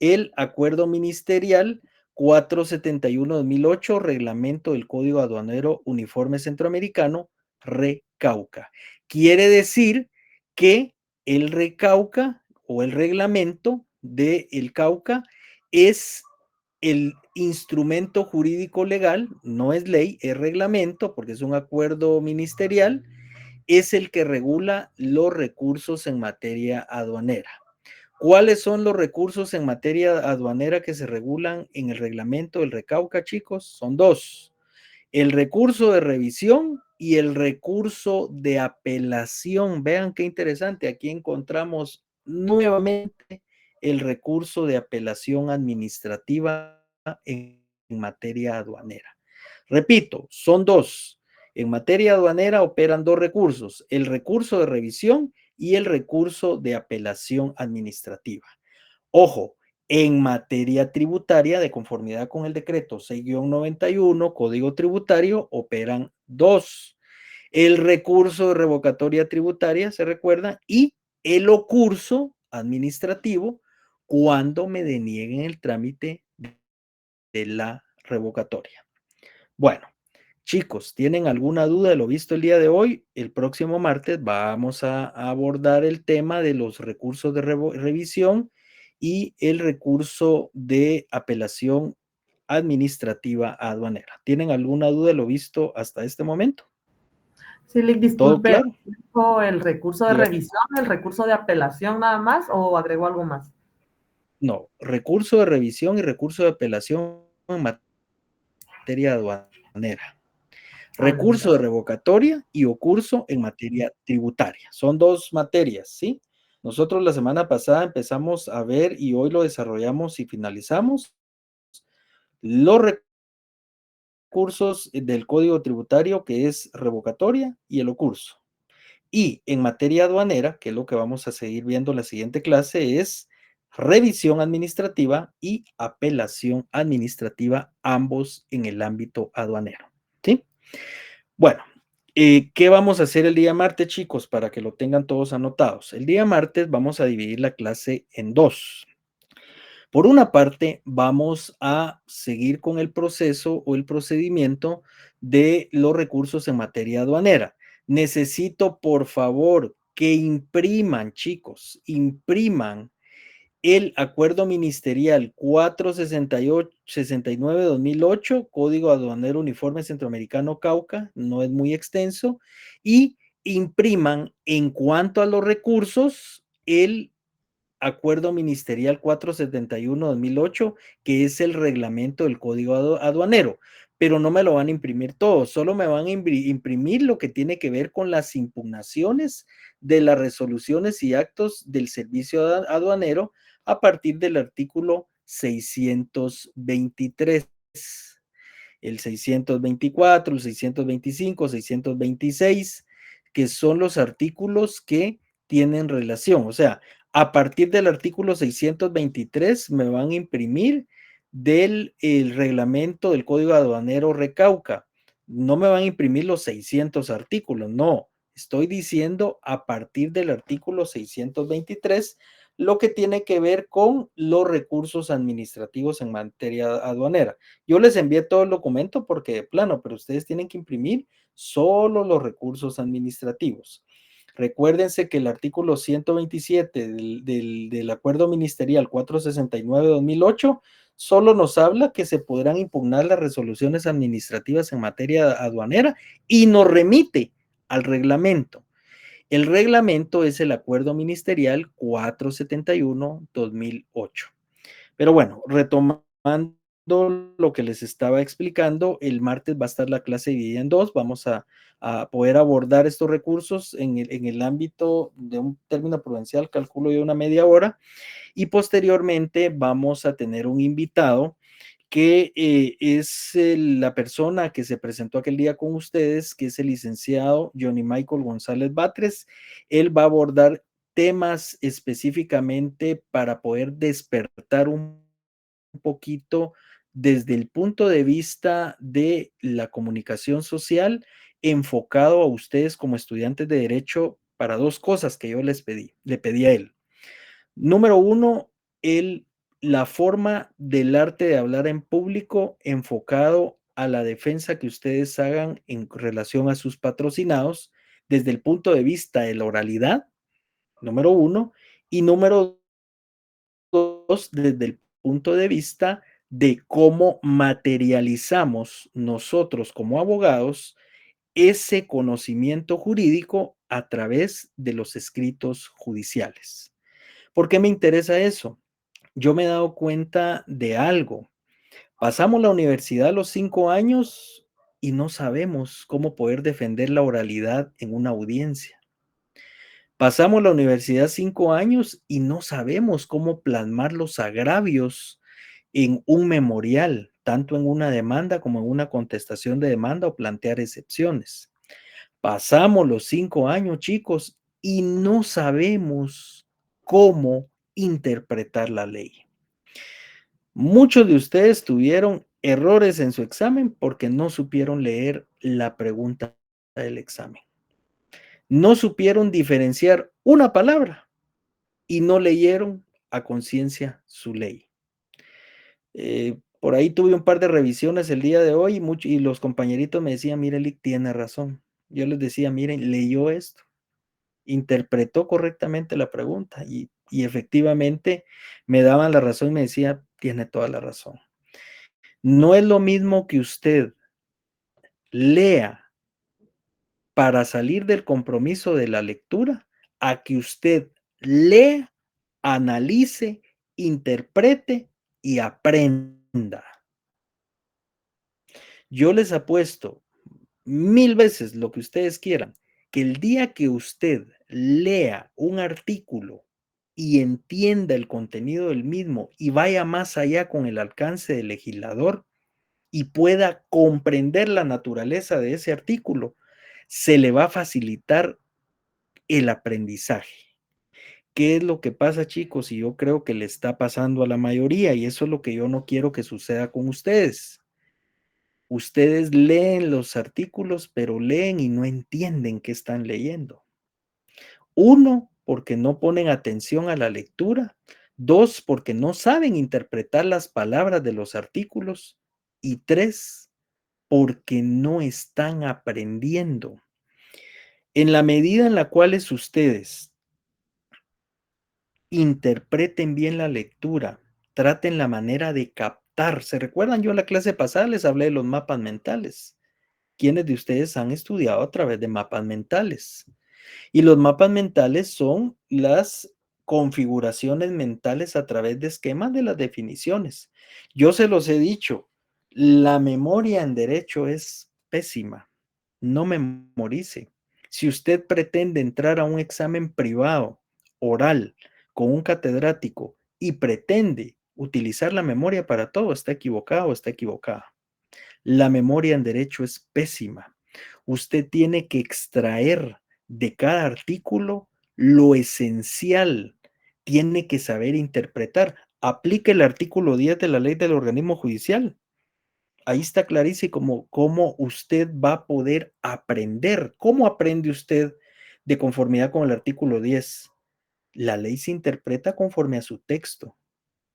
el Acuerdo Ministerial 471-2008, Reglamento del Código Aduanero Uniforme Centroamericano, RECAUCA. Quiere decir que el RECAUCA o el reglamento del Cauca es el instrumento jurídico legal, no es ley, es reglamento, porque es un acuerdo ministerial, es el que regula los recursos en materia aduanera. ¿Cuáles son los recursos en materia aduanera que se regulan en el reglamento del RECAUCA, chicos? Son dos: el recurso de revisión y el recurso de apelación. Vean qué interesante, aquí encontramos nuevamente el recurso de apelación administrativa en materia aduanera. Repito, son dos. En materia aduanera operan dos recursos: el recurso de revisión y el recurso de apelación administrativa. Ojo, en materia tributaria, de conformidad con el decreto 6-91, Código Tributario, operan dos: el recurso de revocatoria tributaria, se recuerda, y el ocurso administrativo cuando me denieguen el trámite de la revocatoria. Bueno, chicos, ¿tienen alguna duda de lo visto el día de hoy? El próximo martes vamos a abordar el tema de los recursos de revisión y el recurso de apelación administrativa aduanera. ¿Tienen alguna duda de lo visto hasta este momento? Sí, disculpe, claro? ¿el recurso de revisión, el recurso de apelación nada más o agregó algo más? No, recurso de revisión y recurso de apelación en materia aduanera. Recurso de revocatoria y ocurso en materia tributaria. Son dos materias, ¿sí? Nosotros la semana pasada empezamos a ver y hoy lo desarrollamos y finalizamos los recursos del Código Tributario, que es revocatoria y el ocurso. Y en materia aduanera, que es lo que vamos a seguir viendo en la siguiente clase, es revisión administrativa y apelación administrativa, ambos en el ámbito aduanero, ¿sí? Bueno, ¿qué vamos a hacer el día martes, chicos? Para que lo tengan todos anotados. El día martes vamos a dividir la clase en dos. Por una parte, vamos a seguir con el proceso o el procedimiento de los recursos en materia aduanera. Necesito, por favor, que impriman, chicos, impriman el acuerdo ministerial 469-2008, Código Aduanero Uniforme Centroamericano Cauca, no es muy extenso, y impriman en cuanto a los recursos el Acuerdo Ministerial 471-2008, que es el reglamento del Código Aduanero, pero no me lo van a imprimir todo, solo me van a imprimir lo que tiene que ver con las impugnaciones de las resoluciones y actos del servicio aduanero a partir del artículo 623. El 624, el 625, 626, que son los artículos que tienen relación. O sea, a partir del artículo 623 me van a imprimir del el reglamento del Código Aduanero Recauca. No me van a imprimir los 600 artículos, no. Estoy diciendo a partir del artículo 623 lo que tiene que ver con los recursos administrativos en materia aduanera. Yo les envié todo el documento porque de plano, pero ustedes tienen que imprimir solo los recursos administrativos. Recuérdense que el artículo 127 del Acuerdo Ministerial 469-2008 solo nos habla que se podrán impugnar las resoluciones administrativas en materia aduanera y nos remite al reglamento. El reglamento es el Acuerdo Ministerial 471-2008. Pero bueno, retomando lo que les estaba explicando, el martes va a estar la clase dividida en dos. Vamos a poder abordar estos recursos en el ámbito de un término prudencial, calculo yo una media hora, y posteriormente vamos a tener un invitado que es la persona que se presentó aquel día con ustedes, que es el licenciado Johnny Michael González Batres. Él va a abordar temas específicamente para poder despertar un poquito desde el punto de vista de la comunicación social, enfocado a ustedes como estudiantes de derecho para dos cosas que yo le pedí a él. Número uno, la forma del arte de hablar en público enfocado a la defensa que ustedes hagan en relación a sus patrocinados desde el punto de vista de la oralidad, número uno, y número dos, desde el punto de vista de cómo materializamos nosotros como abogados ese conocimiento jurídico a través de los escritos judiciales. ¿Por qué me interesa eso? Yo me he dado cuenta de algo. Pasamos la universidad a los 5 años y no sabemos cómo poder defender la oralidad en una audiencia. Pasamos la universidad 5 años y no sabemos cómo plasmar los agravios en un memorial, tanto en una demanda como en una contestación de demanda o plantear excepciones. Pasamos los 5 años, chicos, y no sabemos cómo interpretar la ley. Muchos de ustedes tuvieron errores en su examen porque no supieron leer la pregunta del examen. No supieron diferenciar una palabra y no leyeron a conciencia su ley. Por ahí tuve un par de revisiones el día de hoy y los compañeritos me decían, mire, Lick, tiene razón. Yo les decía, miren, leyó esto, interpretó correctamente la pregunta y efectivamente me daban la razón y me decía, tiene toda la razón. No es lo mismo que usted lea para salir del compromiso de la lectura a que usted lea, analice interprete y aprenda. Yo les apuesto 1000 veces lo que ustedes quieran, que el día que usted lea un artículo y entienda el contenido del mismo y vaya más allá con el alcance del legislador y pueda comprender la naturaleza de ese artículo, se le va a facilitar el aprendizaje. ¿Qué es lo que pasa, chicos? Y yo creo que le está pasando a la mayoría, y eso es lo que yo no quiero que suceda con ustedes. Ustedes leen los artículos, pero leen y no entienden qué están leyendo. Uno, porque no ponen atención a la lectura. Dos, porque no saben interpretar las palabras de los artículos. Y tres, porque no están aprendiendo. En la medida en la cual ustedes interpreten bien la lectura, traten la manera de captar. ¿Se recuerdan? Yo en la clase pasada les hablé de los mapas mentales. ¿Quiénes de ustedes han estudiado a través de mapas mentales? Y los mapas mentales son las configuraciones mentales a través de esquemas de las definiciones. Yo se los he dicho, la memoria en derecho es pésima. No memorice. Si usted pretende entrar a un examen privado, oral, con un catedrático y pretende utilizar la memoria para todo, está equivocado o está equivocada. La memoria en derecho es pésima. Usted tiene que extraer de cada artículo lo esencial. Tiene que saber interpretar. Aplique el artículo 10 de la ley del organismo judicial. Ahí está clarísimo cómo usted va a poder aprender. ¿Cómo aprende usted de conformidad con el artículo 10? La ley se interpreta conforme a su texto,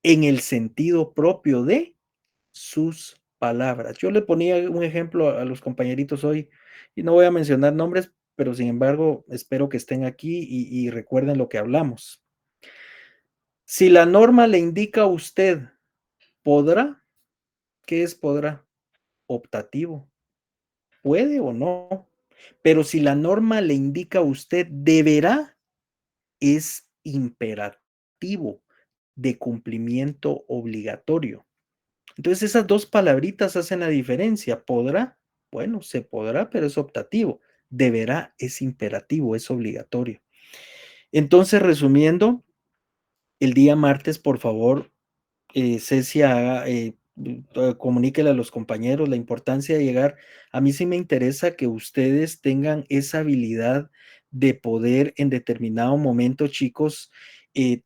en el sentido propio de sus palabras. Yo le ponía un ejemplo a los compañeritos hoy y no voy a mencionar nombres, pero sin embargo espero que estén aquí y recuerden lo que hablamos. Si la norma le indica a usted, ¿podrá? ¿Qué es podrá? Optativo. Puede o no. Pero si la norma le indica a usted, deberá, es imperativo de cumplimiento obligatorio. Entonces esas dos palabritas hacen la diferencia. ¿Podrá? Bueno, se podrá, pero es optativo. Deberá es imperativo, es obligatorio. Entonces, resumiendo, el día martes, por favor, Cecia, comuníquele a los compañeros la importancia de llegar. A mí sí me interesa que ustedes tengan esa habilidad de poder en determinado momento, chicos,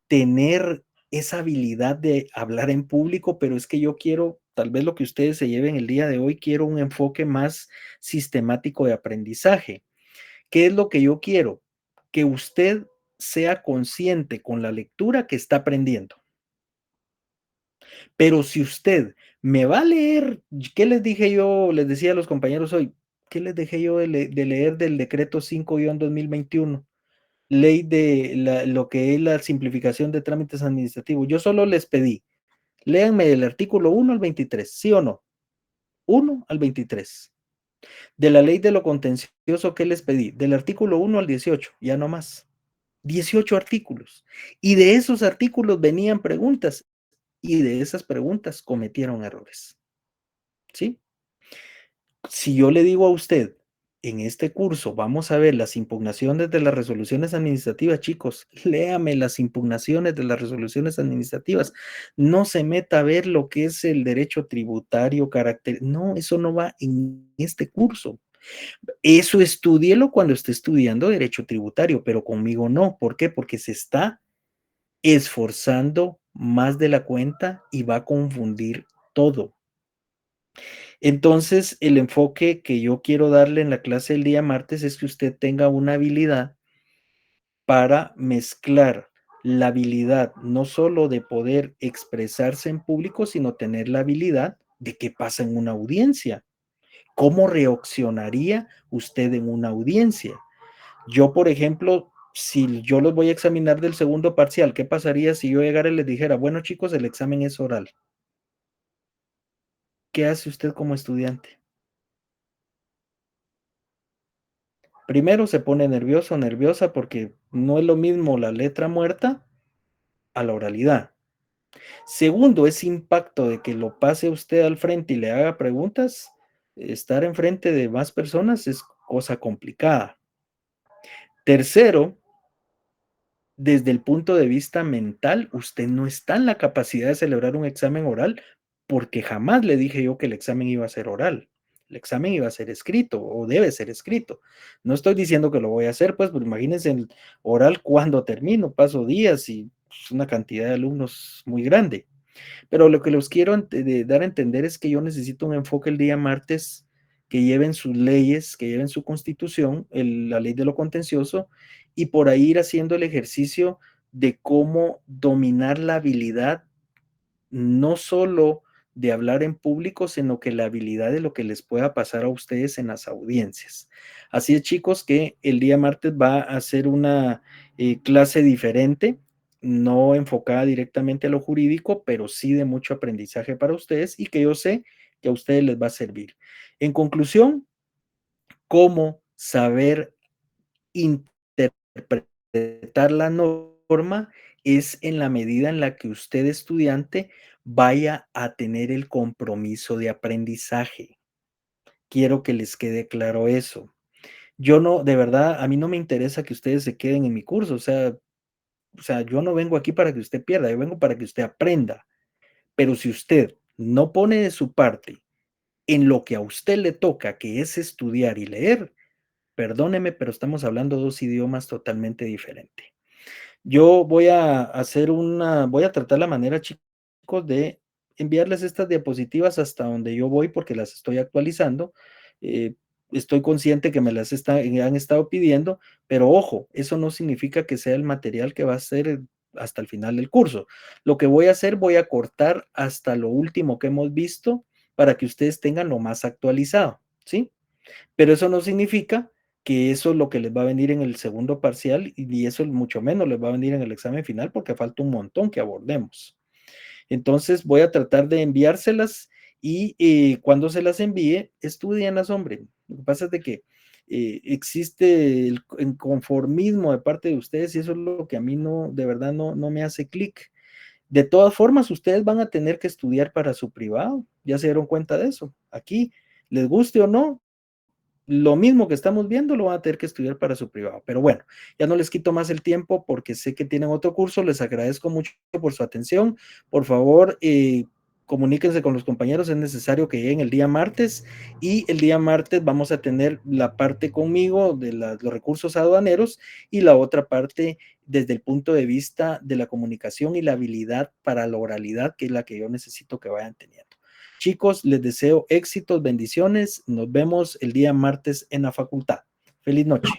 tener esa habilidad de hablar en público, pero es que yo quiero, tal vez lo que ustedes se lleven el día de hoy, quiero un enfoque más sistemático de aprendizaje. ¿Qué es lo que yo quiero? Que usted sea consciente con la lectura que está aprendiendo. Pero si usted me va a leer, ¿qué les dije yo? Les decía a los compañeros hoy, ¿qué les dejé yo de leer del decreto 5-2021? Ley de lo que es la simplificación de trámites administrativos. Yo solo les pedí, léanme del artículo 1 al 23, ¿sí o no? 1 al 23. De la ley de lo contencioso, ¿qué les pedí? Del artículo 1 al 18, ya no más. 18 artículos. Y de esos artículos venían preguntas y de esas preguntas cometieron errores. ¿Sí? Si yo le digo a usted, en este curso vamos a ver las impugnaciones de las resoluciones administrativas, chicos, léame las impugnaciones de las resoluciones administrativas. No se meta a ver lo que es el derecho tributario, no, eso no va en este curso. Eso estúdielo cuando esté estudiando derecho tributario, pero conmigo no. ¿Por qué? Porque se está esforzando más de la cuenta y va a confundir todo. Entonces, el enfoque que yo quiero darle en la clase del día martes es que usted tenga una habilidad para mezclar la habilidad no solo de poder expresarse en público, sino tener la habilidad de qué pasa en una audiencia. ¿Cómo reaccionaría usted en una audiencia? Yo, por ejemplo, si yo los voy a examinar del segundo parcial, ¿qué pasaría si yo llegara y les dijera, bueno, chicos, el examen es oral? ¿Qué hace usted como estudiante? Primero se pone nervioso, nerviosa, porque no es lo mismo la letra muerta a la oralidad. Segundo, ese impacto de que lo pase usted al frente y le haga preguntas, estar enfrente de más personas es cosa complicada. Tercero, desde el punto de vista mental, usted no está en la capacidad de celebrar un examen oral porque jamás le dije yo que el examen iba a ser oral. El examen iba a ser escrito o debe ser escrito. No estoy diciendo que lo voy a hacer, pues, pero imagínense el oral cuando termino, paso días y pues, una cantidad de alumnos muy grande. Pero lo que les quiero dar a entender es que yo necesito un enfoque el día martes que lleven sus leyes, que lleven su constitución, la ley de lo contencioso, y por ahí ir haciendo el ejercicio de cómo dominar la habilidad, no solo de hablar en público, sino que la habilidad de lo que les pueda pasar a ustedes en las audiencias. Así es, chicos, que el día martes va a ser una clase diferente, no enfocada directamente a lo jurídico, pero sí de mucho aprendizaje para ustedes y que yo sé que a ustedes les va a servir. En conclusión, cómo saber interpretar la norma es en la medida en la que usted, estudiante, vaya a tener el compromiso de aprendizaje. Quiero que les quede claro eso. Yo no, de verdad, a mí no me interesa que ustedes se queden en mi curso, o sea, yo no vengo aquí para que usted pierda, yo vengo para que usted aprenda. Pero si usted no pone de su parte en lo que a usted le toca, que es estudiar y leer, perdóneme, pero estamos hablando de dos idiomas totalmente diferentes. Yo voy a voy a tratar la manera, chicos, de enviarles estas diapositivas hasta donde yo voy porque las estoy actualizando. Eh, Estoy consciente que me las han estado pidiendo, pero ojo, eso no significa que sea el material que va a ser hasta el final del curso. Lo que voy a hacer, voy a cortar hasta lo último que hemos visto para que ustedes tengan lo más actualizado, ¿sí? Pero eso no significa que eso es lo que les va a venir en el segundo parcial y eso mucho menos les va a venir en el examen final porque falta un montón que abordemos. Entonces voy a tratar de enviárselas y cuando se las envíe, estudienlas, hombre. Lo que pasa es de que existe el conformismo de parte de ustedes y eso es lo que a mí no, de verdad no me hace clic. De todas formas, ustedes van a tener que estudiar para su privado. Ya se dieron cuenta de eso. Aquí, les guste o no, lo mismo que estamos viendo lo van a tener que estudiar para su privado. Pero bueno, ya no les quito más el tiempo porque sé que tienen otro curso. Les agradezco mucho por su atención. Por favor, comuníquense con los compañeros. Es necesario que lleguen el día martes y el día martes vamos a tener la parte conmigo de los recursos aduaneros y la otra parte desde el punto de vista de la comunicación y la habilidad para la oralidad, que es la que yo necesito que vayan teniendo. Chicos, les deseo éxitos, bendiciones. Nos vemos el día martes en la facultad. Feliz noche.